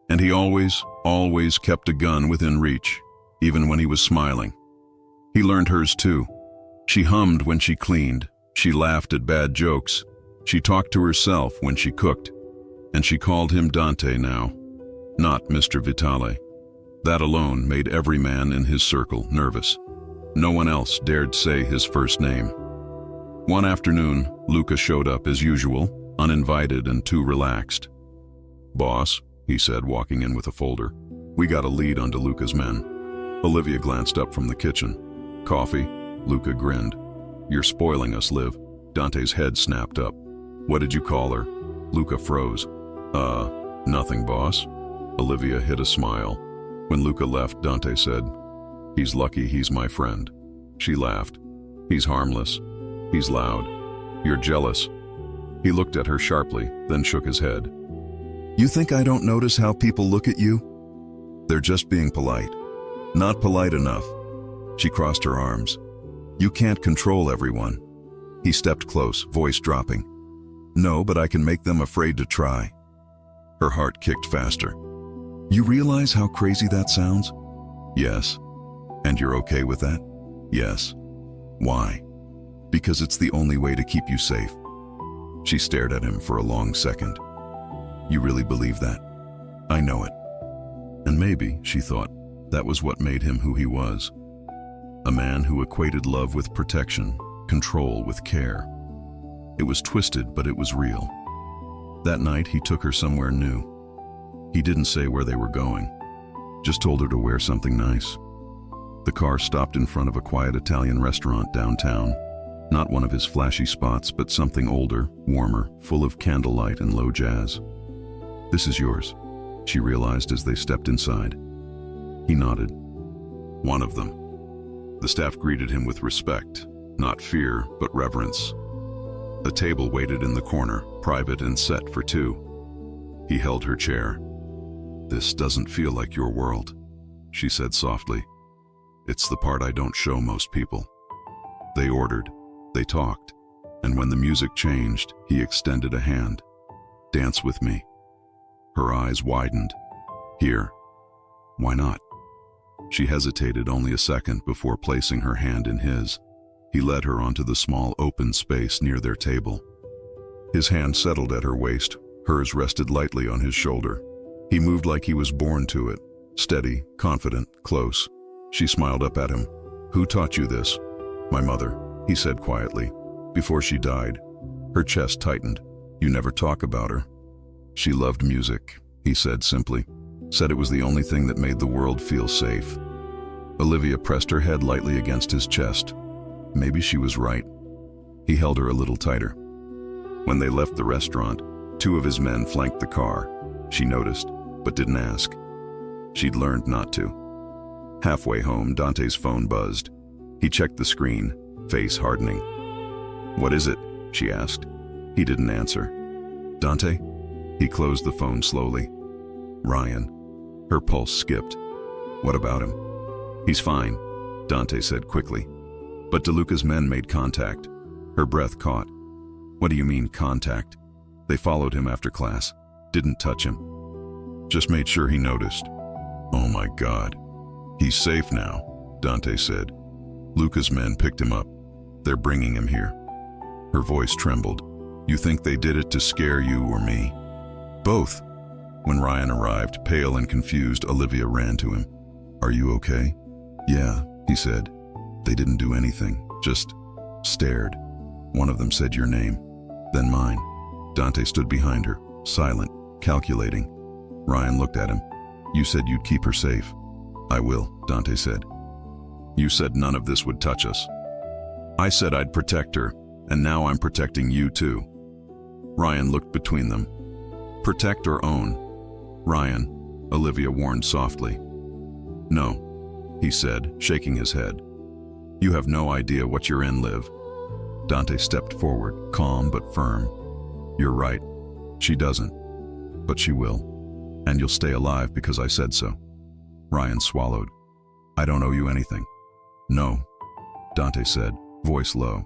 and he always kept a gun within reach, even when he was smiling. He learned hers too. She hummed when she cleaned. She laughed at bad jokes. She talked to herself when she cooked. And she called him Dante now, not Mr. Vitale. That alone made every man in his circle nervous. No one else dared say his first name. One afternoon, Luca showed up as usual, uninvited and too relaxed. "Boss," he said, walking in with a folder. "We got a lead on DeLuca's men." Olivia glanced up from the kitchen. "Coffee?" Luca grinned. "You're spoiling us, Liv." Dante's head snapped up. "What did you call her?" Luca froze. Nothing, boss." Olivia hid a smile. When Luca left, Dante said, "He's lucky he's my friend." She laughed. "He's harmless. He's loud. You're jealous." He looked at her sharply, then shook his head. "You think I don't notice how people look at you? They're just being polite. Not polite enough." She crossed her arms. "You can't control everyone." He stepped close, voice dropping. "No, but I can make them afraid to try." Her heart kicked faster. "You realize how crazy that sounds?" "Yes." "And you're okay with that?" "Yes." "Why?" "Because it's the only way to keep you safe." She stared at him for a long second. "You really believe that?" "I know it." And maybe, she thought, that was what made him who he was. A man who equated love with protection, control with care. It was twisted, but it was real. That night, he took her somewhere new. He didn't say where they were going, just told her to wear something nice. The car stopped in front of a quiet Italian restaurant downtown. Not one of his flashy spots, but something older, warmer, full of candlelight and low jazz. "This is yours," she realized as they stepped inside. He nodded. "One of them." The staff greeted him with respect, not fear, but reverence. The table waited in the corner, private and set for two. He held her chair. "This doesn't feel like your world," she said softly. "It's the part I don't show most people." They ordered, they talked, and when the music changed, he extended a hand. "Dance with me." Her eyes widened. "Here." "Why not?" She hesitated only a second before placing her hand in his. He led her onto the small open space near their table. His hand settled at her waist, hers rested lightly on his shoulder. He moved like he was born to it, steady, confident, close. She smiled up at him. "Who taught you this?" "My mother," he said quietly. "Before she died." Her chest tightened. "You never talk about her." "She loved music," he said simply. "Said it was the only thing that made the world feel safe." Olivia pressed her head lightly against his chest. Maybe she was right. He held her a little tighter. When they left the restaurant, two of his men flanked the car. She noticed, but didn't ask. She'd learned not to. Halfway home, Dante's phone buzzed. He checked the screen, face hardening. "What is it?" she asked. He didn't answer. "Dante?" He closed the phone slowly. "Ryan." Her pulse skipped. "What about him?" "He's fine," Dante said quickly. But DeLuca's men made contact. Her breath caught. "What do you mean, contact?" "They followed him after class. Didn't touch him. Just made sure he noticed." "Oh my God." "He's safe now," Dante said. "Luca's men picked him up. They're bringing him here." Her voice trembled. "You think they did it to scare you or me?" "Both." When Ryan arrived, pale and confused, Olivia ran to him. "Are you okay?" "Yeah," he said. "They didn't do anything, just stared. One of them said your name, then mine." Dante stood behind her, silent, calculating. Ryan looked at him. "You said you'd keep her safe." "I will," Dante said. "You said none of this would touch us." "I said I'd protect her, and now I'm protecting you too." Ryan looked between them. "Protect or own?" "Ryan," Olivia warned softly. "No," he said, shaking his head. "You have no idea what you're in, Liv." Dante stepped forward, calm but firm. "You're right. She doesn't. But she will. And you'll stay alive because I said so." Ryan swallowed. "I don't owe you anything." "No," Dante said, voice low.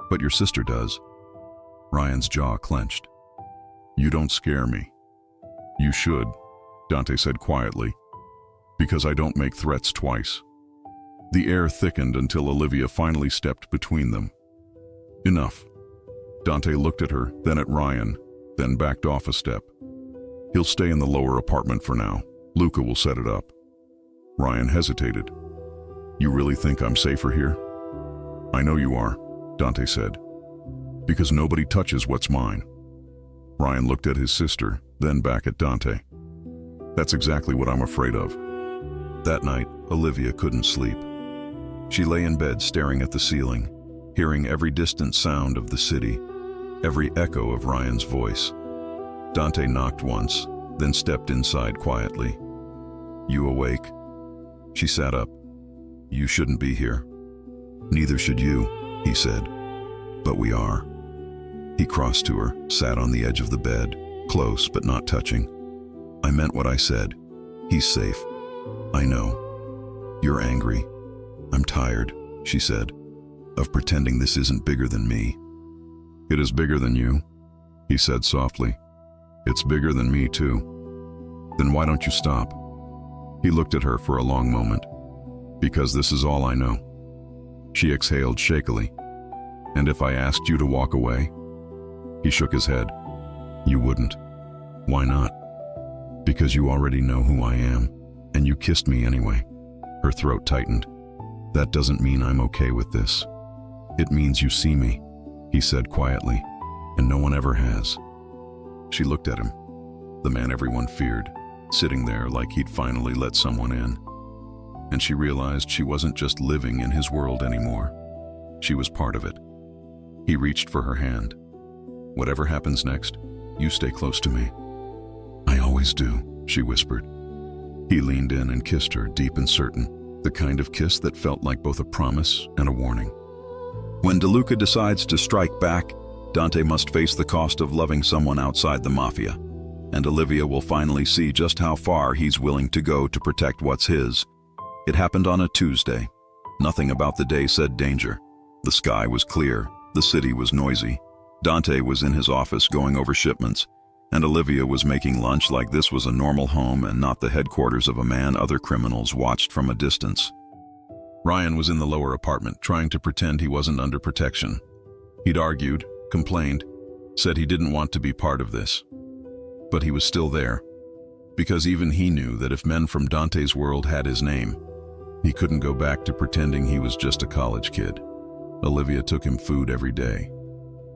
"But your sister does." Ryan's jaw clenched. "You don't scare me." "You should," Dante said quietly, "because I don't make threats twice." The air thickened until Olivia finally stepped between them. "Enough." Dante looked at her, then at Ryan, then backed off a step. "He'll stay in the lower apartment for now. Luca will set it up." Ryan hesitated. You really think I'm safer here? I know you are, Dante said, because nobody touches what's mine. Ryan looked at his sister, then back at Dante. That's exactly what I'm afraid of. That night, Olivia couldn't sleep. She lay in bed staring at the ceiling, hearing every distant sound of the city, every echo of Ryan's voice. Dante knocked once, then stepped inside quietly. You awake? She sat up. You shouldn't be here. Neither should you, he said. But we are. He crossed to her, sat on the edge of the bed, close but not touching. I meant what I said. He's safe. I know. You're angry. I'm tired, she said, of pretending this isn't bigger than me. It is bigger than you, he said softly. It's bigger than me too. Then why don't you stop? He looked at her for a long moment. Because this is all I know. She exhaled shakily. And if I asked you to walk away? He shook his head. You wouldn't. Why not? Because you already know who I am, and you kissed me anyway. Her throat tightened. That doesn't mean I'm okay with this. It means you see me, he said quietly, and no one ever has. She looked at him, the man everyone feared, sitting there like he'd finally let someone in. And she realized she wasn't just living in his world anymore. She was part of it. He reached for her hand. Whatever happens next, you stay close to me. I always do, she whispered. He leaned in and kissed her, deep and certain, the kind of kiss that felt like both a promise and a warning. When DeLuca decides to strike back, Dante must face the cost of loving someone outside the Mafia, and Olivia will finally see just how far he's willing to go to protect what's his. It happened on a Tuesday. Nothing about the day said danger. The sky was clear, the city was noisy. Dante was in his office going over shipments, and Olivia was making lunch like this was a normal home and not the headquarters of a man other criminals watched from a distance. Ryan was in the lower apartment, trying to pretend he wasn't under protection. He'd argued, complained, said he didn't want to be part of this. But he was still there, because even he knew that if men from Dante's world had his name, he couldn't go back to pretending he was just a college kid. Olivia took him food every day.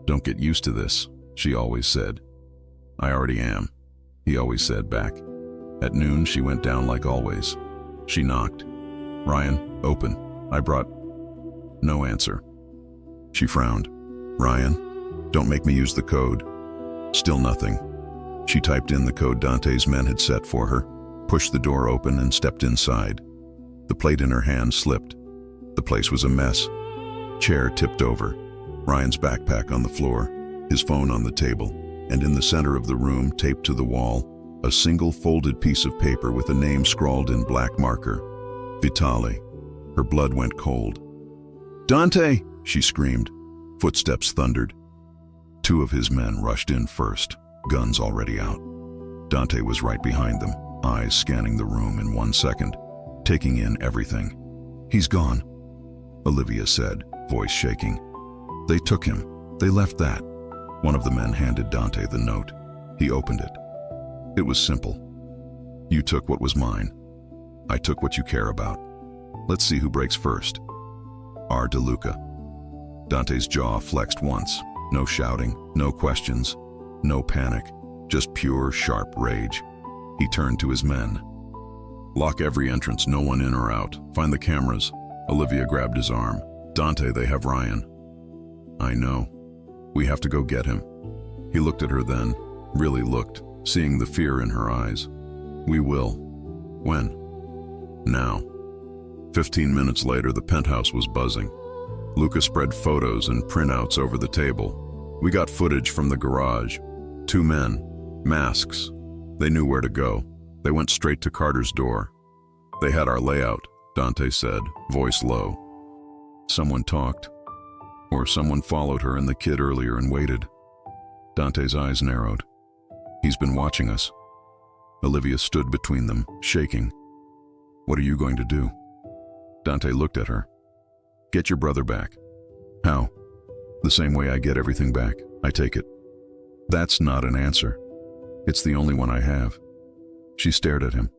Don't get used to this, she always said. I already am, he always said back. At noon, she went down like always. She knocked. Ryan, open. I brought... No answer. She frowned. Ryan, don't make me use the code. Still nothing. She typed in the code Dante's men had set for her, pushed the door open and stepped inside. The plate in her hand slipped. The place was a mess. Chair tipped over. Ryan's backpack on the floor, his phone on the table, and in the center of the room, taped to the wall, a single folded piece of paper with a name scrawled in black marker. Vitale. Her blood went cold. Dante! She screamed. Footsteps thundered. Two of his men rushed in first, guns already out. Dante was right behind them, eyes scanning the room in 1 second, taking in everything. He's gone, Olivia said, voice shaking. They took him. They left that. One of the men handed Dante the note. He opened it. It was simple. You took what was mine. I took what you care about. Let's see who breaks first. R. DeLuca. Dante's jaw flexed once. No shouting, no questions, no panic, just pure, sharp rage. He turned to his men. Lock every entrance, no one in or out. Find the cameras. Olivia grabbed his arm. Dante, they have Ryan. I know. We have to go get him. He looked at her then, really looked, seeing the fear in her eyes. We will. When? Now. 15 minutes later, the penthouse was buzzing. Luca spread photos and printouts over the table. We got footage from the garage. 2 men, masks. They knew where to go. They went straight to Carter's door. They had our layout, Dante said, voice low. Someone talked. Or someone followed her and the kid earlier and waited. Dante's eyes narrowed. He's been watching us. Olivia stood between them, shaking. What are you going to do? Dante looked at her. Get your brother back. How? The same way I get everything back. I take it. That's not an answer. It's the only one I have. She stared at him.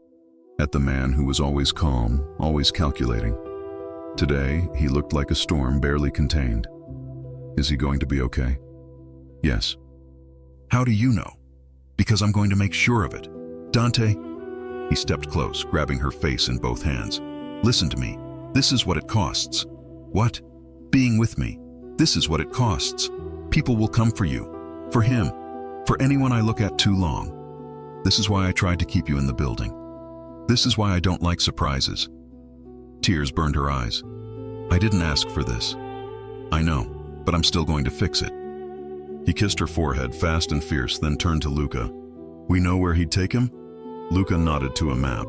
At the man who was always calm, always calculating. Today, he looked like a storm barely contained. Is he going to be okay? Yes. How do you know? Because I'm going to make sure of it. Dante? He stepped close, grabbing her face in both hands. Listen to me. This is what it costs. What? Being with me. This is what it costs. People will come for you. For him. For anyone I look at too long. This is why I tried to keep you in the building. This is why I don't like surprises. Tears burned her eyes. I didn't ask for this. I know, but I'm still going to fix it. He kissed her forehead fast and fierce, then turned to Luca. We know where he'd take him? Luca nodded to a map.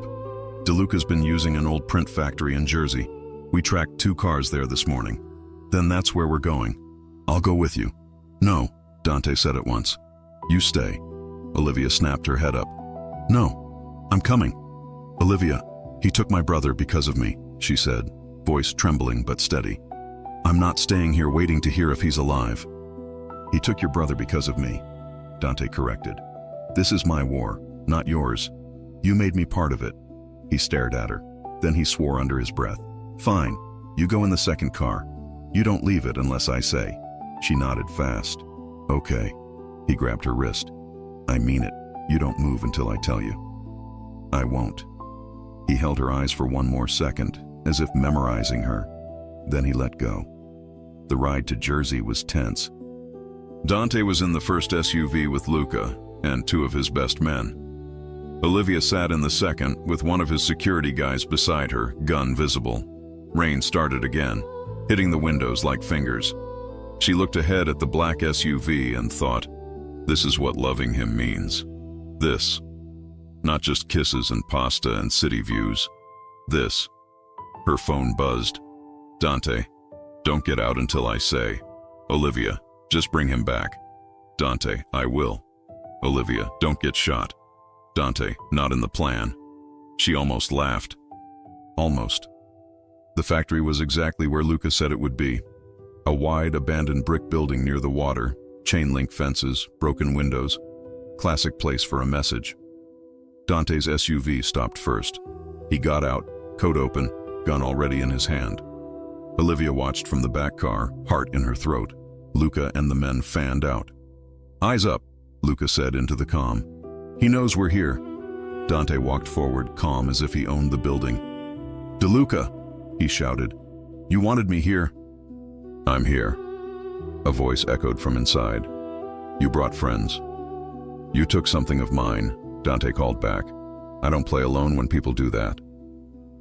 DeLuca's been using an old print factory in Jersey. We tracked 2 cars there this morning. Then that's where we're going. I'll go with you. No, Dante said at once. You stay. Olivia snapped her head up. No, I'm coming. Olivia, he took my brother because of me, she said, voice trembling but steady. I'm not staying here waiting to hear if he's alive. He took your brother because of me, Dante corrected. This is my war, not yours. You made me part of it. He stared at her. Then he swore under his breath. Fine, you go in the second car. You don't leave it unless I say. She nodded fast. Okay. He grabbed her wrist. I mean it. You don't move until I tell you. I won't. He held her eyes for one more second, as if memorizing her. Then he let go. The ride to Jersey was tense. Dante was in the first SUV with Luca and 2 of his best men. Olivia sat in the second with one of his security guys beside her, gun visible. Rain started again, hitting the windows like fingers. She looked ahead at the black SUV and thought, this is what loving him means. This. Not just kisses and pasta and city views. This. Her phone buzzed. Dante, don't get out until I say. Olivia, just bring him back. Dante, I will. Olivia, don't get shot. Dante, not in the plan. She almost laughed. Almost. The factory was exactly where Luca said it would be. A wide, abandoned brick building near the water, chain-link fences, broken windows. Classic place for a message. Dante's SUV stopped first. He got out, coat open, gun already in his hand. Olivia watched from the back car, heart in her throat. Luca and the men fanned out. Eyes up, Luca said into the comm. He knows we're here. Dante walked forward, calm as if he owned the building. DeLuca, he shouted. You wanted me here. I'm here. A voice echoed from inside. You brought friends. You took something of mine, Dante called back. I don't play alone when people do that.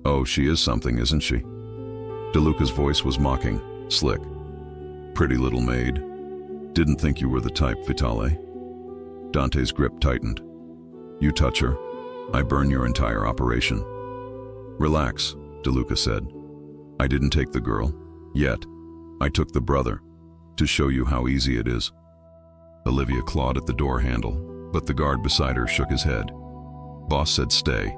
Oh, she is something, isn't she? DeLuca's voice was mocking, slick. Pretty little maid. Didn't think you were the type, Vitale. Dante's grip tightened. You touch her, I burn your entire operation. Relax, DeLuca said. I didn't take the girl, yet. I took the brother, to show you how easy it is. Olivia clawed at the door handle, but the guard beside her shook his head. Boss said stay.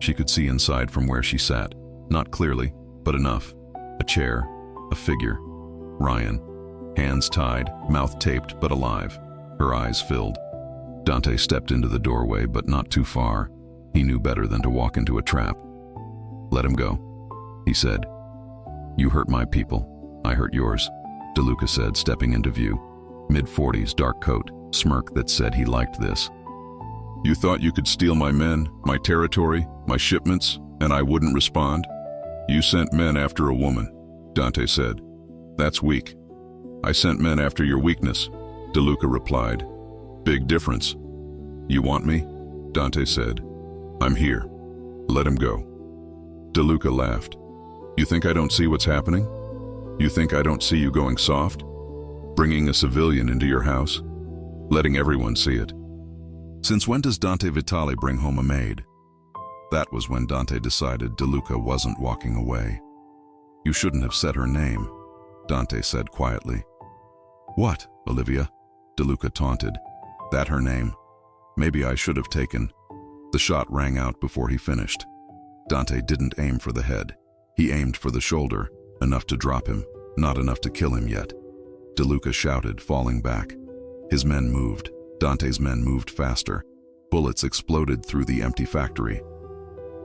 She could see inside from where she sat, not clearly, but enough. A chair, a figure. Ryan, hands tied, mouth taped but alive, her eyes filled. Dante stepped into the doorway, but not too far. He knew better than to walk into a trap. Let him go, he said. You hurt my people, I hurt yours, DeLuca said, stepping into view. Mid-40s, dark coat, smirk that said he liked this. You thought you could steal my men, my territory, my shipments, and I wouldn't respond? You sent men after a woman, Dante said. That's weak. I sent men after your weakness, DeLuca replied. Big difference. You want me? Dante said. I'm here. Let him go. DeLuca laughed. You think I don't see what's happening? You think I don't see you going soft? Bringing a civilian into your house? Letting everyone see it? Since when does Dante Vitale bring home a maid? That was when Dante decided DeLuca wasn't walking away. You shouldn't have said her name, Dante said quietly. What, Olivia? DeLuca taunted. That her name? Maybe I should have taken. The shot rang out before he finished. Dante didn't aim for the head. He aimed for the shoulder, enough to drop him, not enough to kill him yet. DeLuca shouted, falling back. His men moved. Dante's men moved faster. Bullets exploded through the empty factory.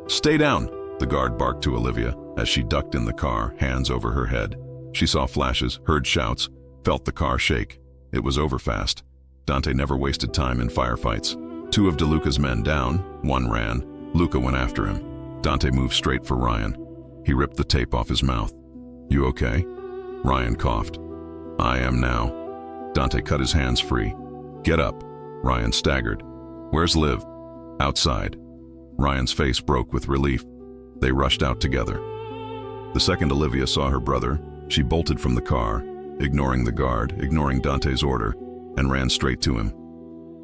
Stay down, The guard barked to Olivia as she ducked in the car, hands over her head. She saw flashes, heard shouts, felt the car shake. It was over fast. Dante never wasted time in firefights. 2 of DeLuca's men down, 1 ran. Luca went after him. Dante moved straight for Ryan. He ripped the tape off his mouth. "You okay?" Ryan coughed. "I am now." Dante cut his hands free. "Get up." Ryan staggered. "Where's Liv?" "Outside." Ryan's face broke with relief. They rushed out together. The second Olivia saw her brother, she bolted from the car, ignoring the guard, ignoring Dante's order, and ran straight to him.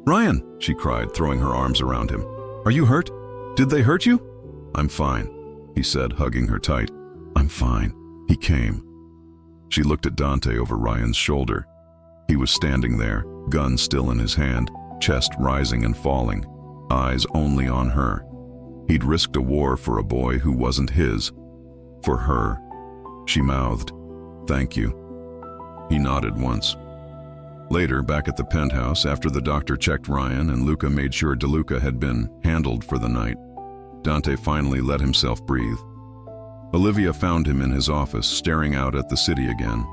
"Ryan!" she cried, throwing her arms around him. "Are you hurt? Did they hurt you?" "I'm fine," he said, hugging her tight. "I'm fine." He came. She looked at Dante over Ryan's shoulder. He was standing there, gun still in his hand, chest rising and falling, eyes only on her. He'd risked a war for a boy who wasn't his. For her. She mouthed, "Thank you." He nodded once. Later, back at the penthouse, after the doctor checked Ryan and Luca made sure DeLuca had been handled for the night, Dante finally let himself breathe. Olivia found him in his office, staring out at the city again.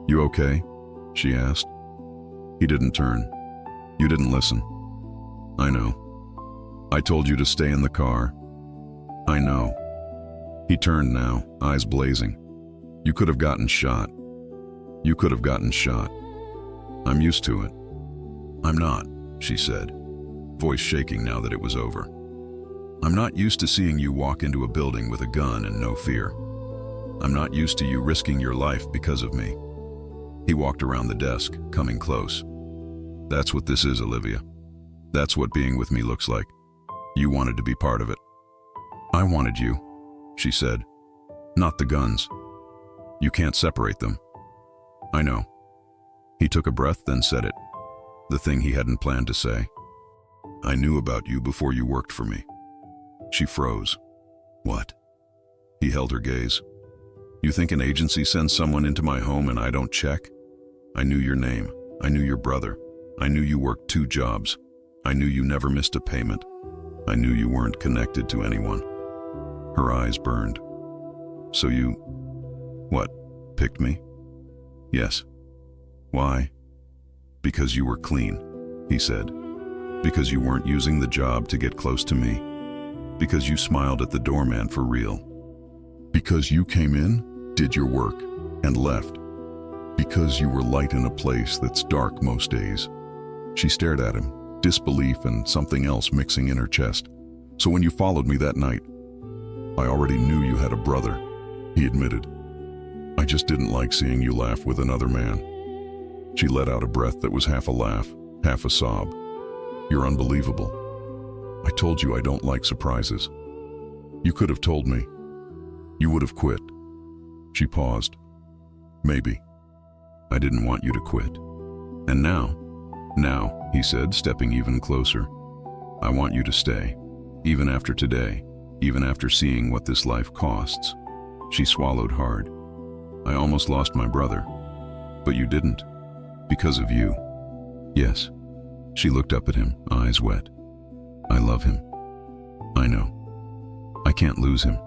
"You okay?" she asked. He didn't turn. "You didn't listen." "I know. I told you to stay in the car." "I know." He turned now, eyes blazing. "You could have gotten shot. You could have gotten shot. I'm used to it." "I'm not," she said, voice shaking now that it was over. "I'm not used to seeing you walk into a building with a gun and no fear. I'm not used to you risking your life because of me." He walked around the desk, coming close. "That's what this is, Olivia. That's what being with me looks like. You wanted to be part of it." "I wanted you," she said. "Not the guns. You can't separate them." "I know." He took a breath, then said it. The thing he hadn't planned to say. "I knew about you before you worked for me." She froze. "What?" He held her gaze. "You think an agency sends someone into my home and I don't check? I knew your name. I knew your brother. I knew you worked 2 jobs. I knew you never missed a payment. I knew you weren't connected to anyone." Her eyes burned. "So you, what, picked me?" "Yes." "Why?" "Because you were clean," he said. "Because you weren't using the job to get close to me. Because you smiled at the doorman for real. Because you came in, did your work, and left. Because you were light in a place that's dark most days." She stared at him, disbelief and something else mixing in her chest. "So when you followed me that night, I already knew you had a brother," he admitted. "I just didn't like seeing you laugh with another man." She let out a breath that was half a laugh, half a sob. "You're unbelievable. I told you I don't like surprises. You could have told me. You would have quit." She paused. "Maybe. I didn't want you to quit. And now, he said, stepping even closer, "I want you to stay, even after today, even after seeing what this life costs." She swallowed hard. "I almost lost my brother. But you didn't. Because of you." "Yes." She looked up at him, eyes wet. "I love him. I know. I can't lose him."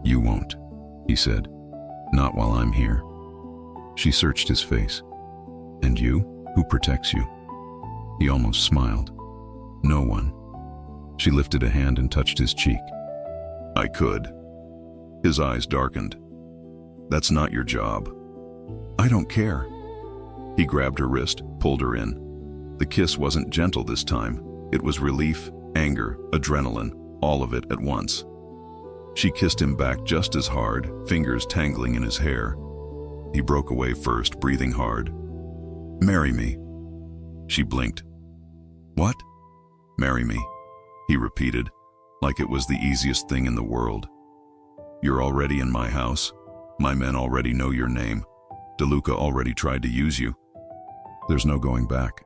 "You won't," he said. "Not while I'm here." She searched his face. "And you? Who protects you?" He almost smiled. "No one." She lifted a hand and touched his cheek. "I could." His eyes darkened. "That's not your job." "I don't care." He grabbed her wrist, pulled her in. The kiss wasn't gentle this time. It was relief, anger, adrenaline, all of it at once. She kissed him back just as hard, fingers tangling in his hair. He broke away first, breathing hard. "Marry me." She blinked. "What?" "Marry me," he repeated, like it was the easiest thing in the world. "You're already in my house. My men already know your name. DeLuca already tried to use you. There's no going back.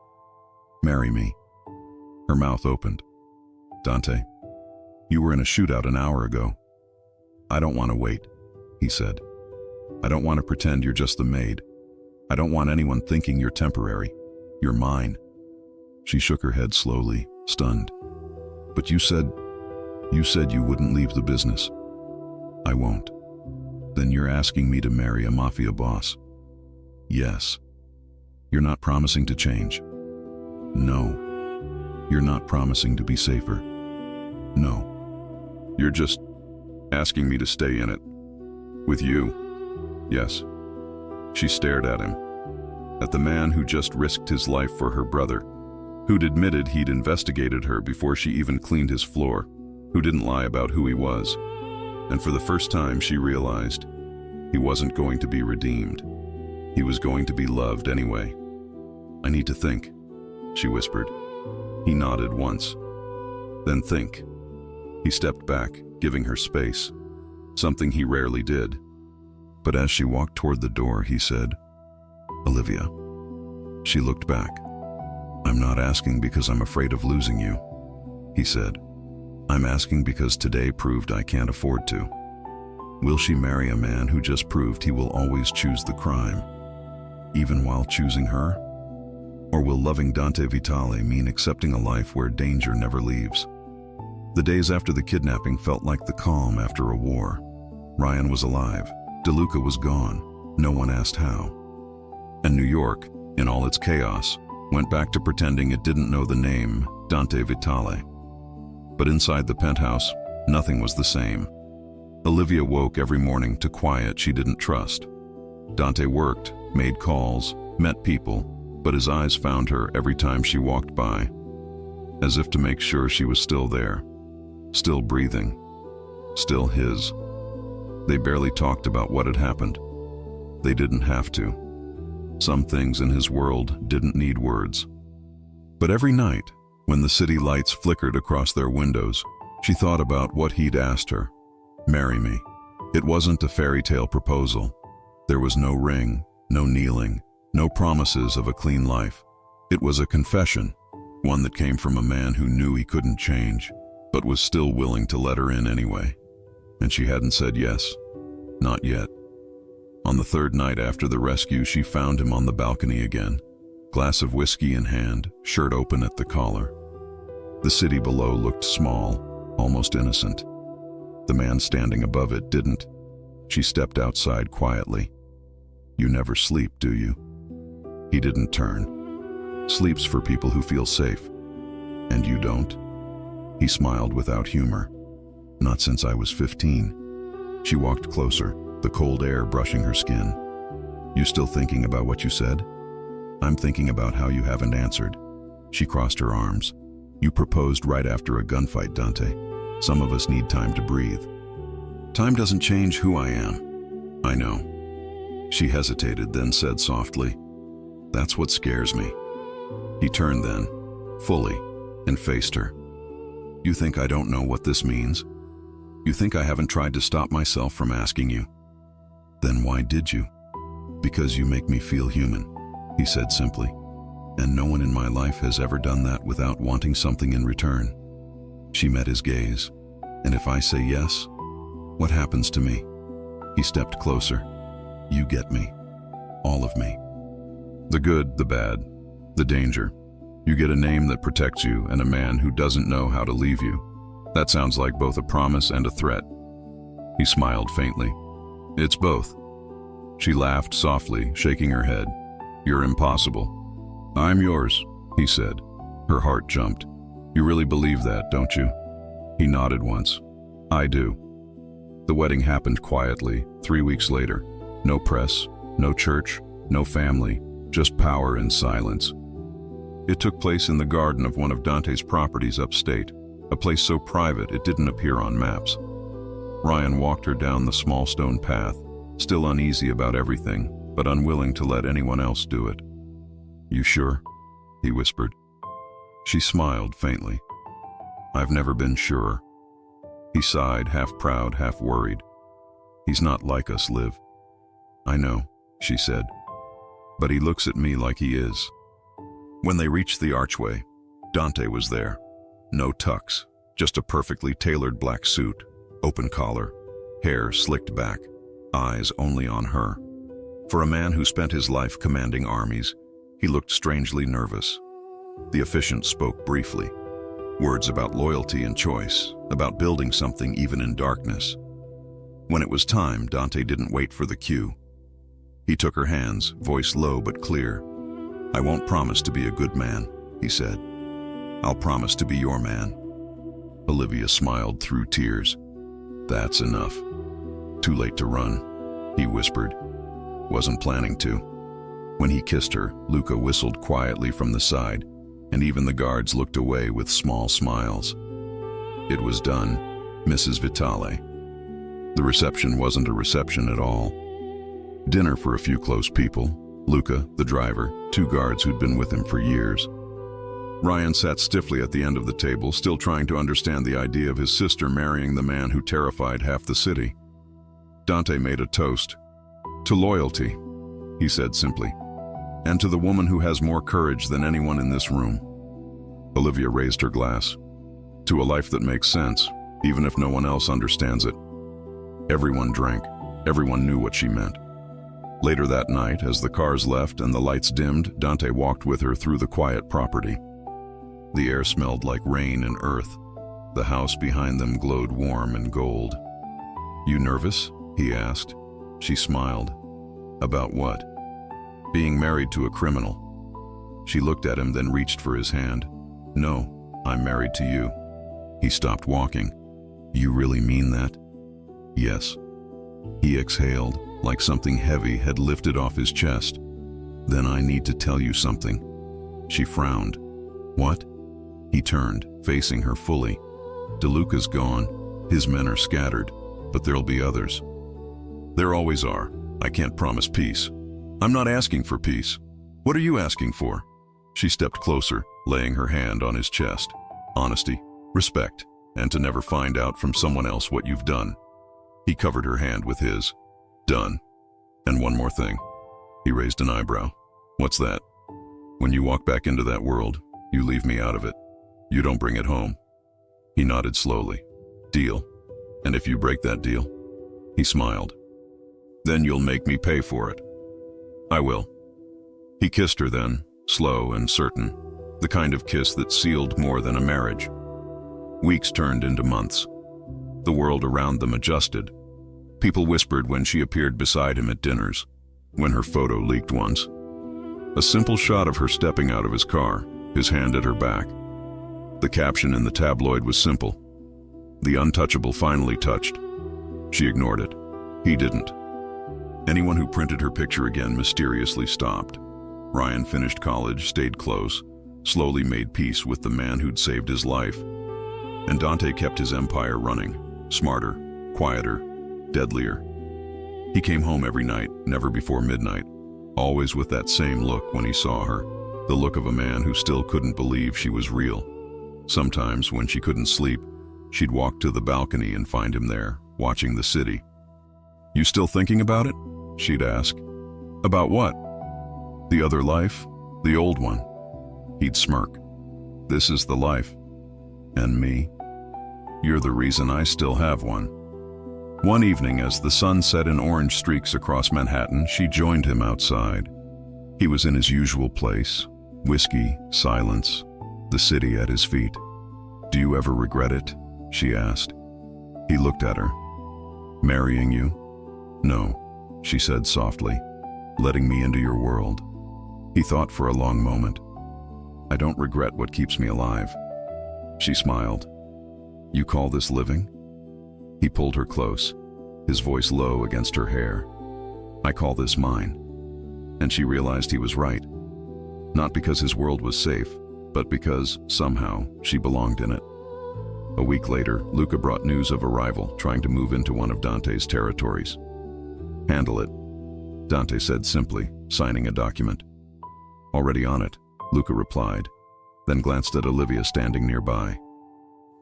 Marry me." Her mouth opened. "Dante, you were in a shootout an hour ago." "I don't want to wait," he said. "I don't want to pretend you're just the maid. I don't want anyone thinking you're temporary. You're mine." She shook her head slowly, stunned. "But you said you wouldn't leave the business." I won't. Then you're asking me to marry a mafia boss? Yes. You're not promising to change? No. You're not promising to be safer? No. You're just asking me to stay in it. With you? Yes. She stared at him. At the man who just risked his life for her brother, who'd admitted he'd investigated her before she even cleaned his floor, who didn't lie about who he was. And for the first time she realized he wasn't going to be redeemed. He was going to be loved anyway. I need to think, she whispered. He nodded once. Then think. He stepped back, giving her space, something he rarely did. But as she walked toward the door, he said, Olivia. She looked back. I'm not asking because I'm afraid of losing you, he said. I'm asking because today proved I can't afford to. Will she marry a man who just proved he will always choose the crime, even while choosing her? Or will loving Dante Vitale mean accepting a life where danger never leaves? The days after the kidnapping felt like the calm after a war. Ryan was alive. DeLuca was gone. No one asked how. And New York, in all its chaos, went back to pretending it didn't know the name Dante Vitale. But inside the penthouse, nothing was the same. Olivia woke every morning to quiet she didn't trust. Dante worked, made calls, met people, but his eyes found her every time she walked by, as if to make sure she was still there, still breathing, still his. They barely talked about what had happened. They didn't have to. Some things in his world didn't need words. But every night, when the city lights flickered across their windows, she thought about what he'd asked her. Marry me. It wasn't a fairy tale proposal. There was no ring, no kneeling, no promises of a clean life. It was a confession, one that came from a man who knew he couldn't change, but was still willing to let her in anyway. And she hadn't said yes. Not yet. On the third night after the rescue, she found him on the balcony again, glass of whiskey in hand, shirt open at the collar. The city below looked small, almost innocent. The man standing above it didn't. She stepped outside quietly. You never sleep, do you? He didn't turn. Sleep's for people who feel safe. And you don't? He smiled without humor. Not since I was 15. She walked closer, the cold air brushing her skin. You still thinking about what you said? I'm thinking about how you haven't answered. She crossed her arms. You proposed right after a gunfight, Dante. Some of us need time to breathe. Time doesn't change who I am. I know. She hesitated, then said softly, That's what scares me. He turned then, fully, and faced her. You think I don't know what this means? You think I haven't tried to stop myself from asking you? Then why did you? Because you make me feel human, he said simply. And no one in my life has ever done that without wanting something in return. She met his gaze. And if I say yes, what happens to me? He stepped closer. You get me. All of me. The good, the bad, the danger. You get a name that protects you and a man who doesn't know how to leave you. That sounds like both a promise and a threat. He smiled faintly. It's both. She laughed softly, shaking her head. You're impossible. I'm yours, he said. Her heart jumped. You really believe that, don't you? He nodded once. I do. The wedding happened quietly, 3 weeks later. No press, no church, no family, just power and silence. It took place in the garden of one of Dante's properties upstate, a place so private it didn't appear on maps. Ryan walked her down the small stone path, still uneasy about everything, but unwilling to let anyone else do it. You sure? He whispered. She smiled faintly. I've never been surer. He sighed, half proud, half worried. He's not like us, Liv. I know, she said. But he looks at me like he is. When they reached the archway, Dante was there. No tux, just a perfectly tailored black suit, open collar, hair slicked back, eyes only on her. For a man who spent his life commanding armies, he looked strangely nervous. The officiant spoke briefly. Words about loyalty and choice, about building something even in darkness. When it was time, Dante didn't wait for the cue. He took her hands, voice low but clear. "I won't promise to be a good man," he said. "I'll promise to be your man." Olivia smiled through tears. "That's enough." "Too late to run," he whispered. Wasn't planning to. When he kissed her, Luca whistled quietly from the side, and even the guards looked away with small smiles. It was done, Mrs. Vitale. The reception wasn't a reception at all. Dinner for a few close people, Luca, the driver, 2 guards who'd been with him for years. Ryan sat stiffly at the end of the table, still trying to understand the idea of his sister marrying the man who terrified half the city. Dante made a toast. "To loyalty," he said simply, "and to the woman who has more courage than anyone in this room." Olivia raised her glass. "To a life that makes sense, even if no one else understands it." Everyone drank. Everyone knew what she meant. Later that night, as the cars left and the lights dimmed, Dante walked with her through the quiet property. The air smelled like rain and earth. The house behind them glowed warm and gold. "You nervous?" he asked. She smiled. "About what?" "Being married to a criminal." She looked at him, then reached for his hand. "No, I'm married to you." He stopped walking. "You really mean that?" "Yes." He exhaled, like something heavy had lifted off his chest. "Then I need to tell you something." She frowned. "What?" He turned, facing her fully. "DeLuca's gone. His men are scattered, but there'll be others." "There always are. I can't promise peace." "I'm not asking for peace. What are you asking for?" She stepped closer, laying her hand on his chest. "Honesty, respect, and to never find out from someone else what you've done." He covered her hand with his. "Done. And one more thing." He raised an eyebrow. "What's that?" "When you walk back into that world, you leave me out of it. You don't bring it home." He nodded slowly. "Deal. And if you break that deal?" He smiled. "Then you'll make me pay for it." "I will." He kissed her then, slow and certain, the kind of kiss that sealed more than a marriage. Weeks turned into months. The world around them adjusted. People whispered when she appeared beside him at dinners, when her photo leaked once. A simple shot of her stepping out of his car, his hand at her back. The caption in the tabloid was simple. "The untouchable finally touched." She ignored it. He didn't. Anyone who printed her picture again mysteriously stopped. Ryan finished college, stayed close, slowly made peace with the man who'd saved his life. And Dante kept his empire running, smarter, quieter, deadlier. He came home every night, never before midnight, always with that same look when he saw her, the look of a man who still couldn't believe she was real. Sometimes, when she couldn't sleep, she'd walk to the balcony and find him there, watching the city. "You still thinking about it?" she'd ask. "About what?" "The other life, the old one." He'd smirk. "This is the life. And me? You're the reason I still have one." One evening, as the sun set in orange streaks across Manhattan, she joined him outside. He was in his usual place, whiskey, silence, the city at his feet. "Do you ever regret it?" she asked. He looked at her. "Marrying you?" "No," she said softly, "letting me into your world." He thought for a long moment. "I don't regret what keeps me alive." She smiled. "You call this living?" He pulled her close, his voice low against her hair. "I call this mine." And she realized he was right. Not because his world was safe, but because, somehow, she belonged in it. A week later, Luca brought news of arrival, trying to move into one of Dante's territories. "Handle it," Dante said simply, signing a document. "Already on it," Luca replied, then glanced at Olivia standing nearby.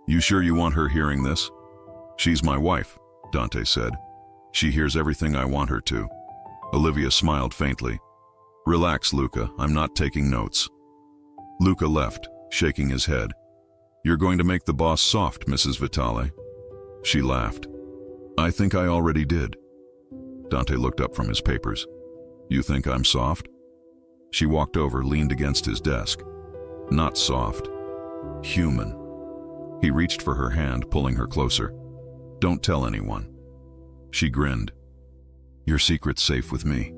"You sure you want her hearing this?" "She's my wife," Dante said. "She hears everything I want her to." Olivia smiled faintly. "Relax, Luca, I'm not taking notes." Luca left, shaking his head. "You're going to make the boss soft, Mrs. Vitale." She laughed. "I think I already did." Dante looked up from his papers. "You think I'm soft?" She walked over, leaned against his desk. "Not soft. Human." He reached for her hand, pulling her closer. "Don't tell anyone." She grinned. Your secret's safe with me.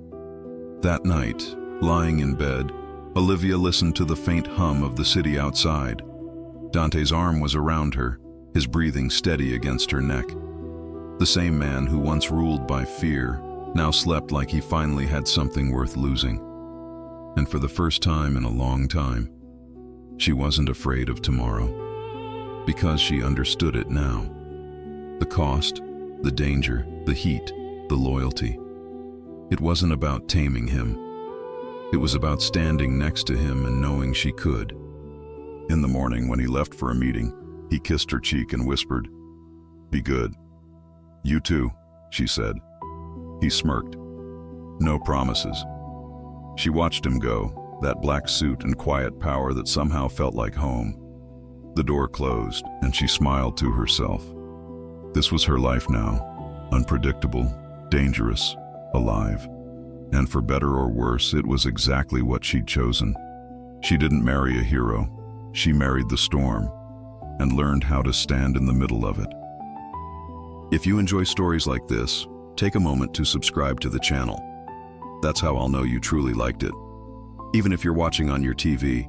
That night, lying in bed, Olivia listened to the faint hum of the city outside. Dante's arm was around her, his breathing steady against her neck. The same man who once ruled by fear now slept like he finally had something worth losing. And for the first time in a long time, she wasn't afraid of tomorrow, because she understood it now. The cost, the danger, the heat, the loyalty. It wasn't about taming him. It was about standing next to him and knowing she could. In the morning when he left for a meeting, he kissed her cheek and whispered, "Be good." "You too," she said. He smirked. No promises. She watched him go, that black suit and quiet power that somehow felt like home. The door closed, and she smiled to herself. This was her life now, unpredictable, dangerous, alive. And for better or worse, it was exactly what she'd chosen. She didn't marry a hero. She married the storm, and learned how to stand in the middle of it. If you enjoy stories like this, take a moment to subscribe to the channel. That's how I'll know you truly liked it. Even if you're watching on your TV,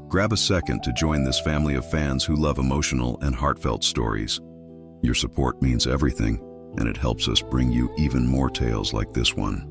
grab a second to join this family of fans who love emotional and heartfelt stories. Your support means everything, and it helps us bring you even more tales like this one.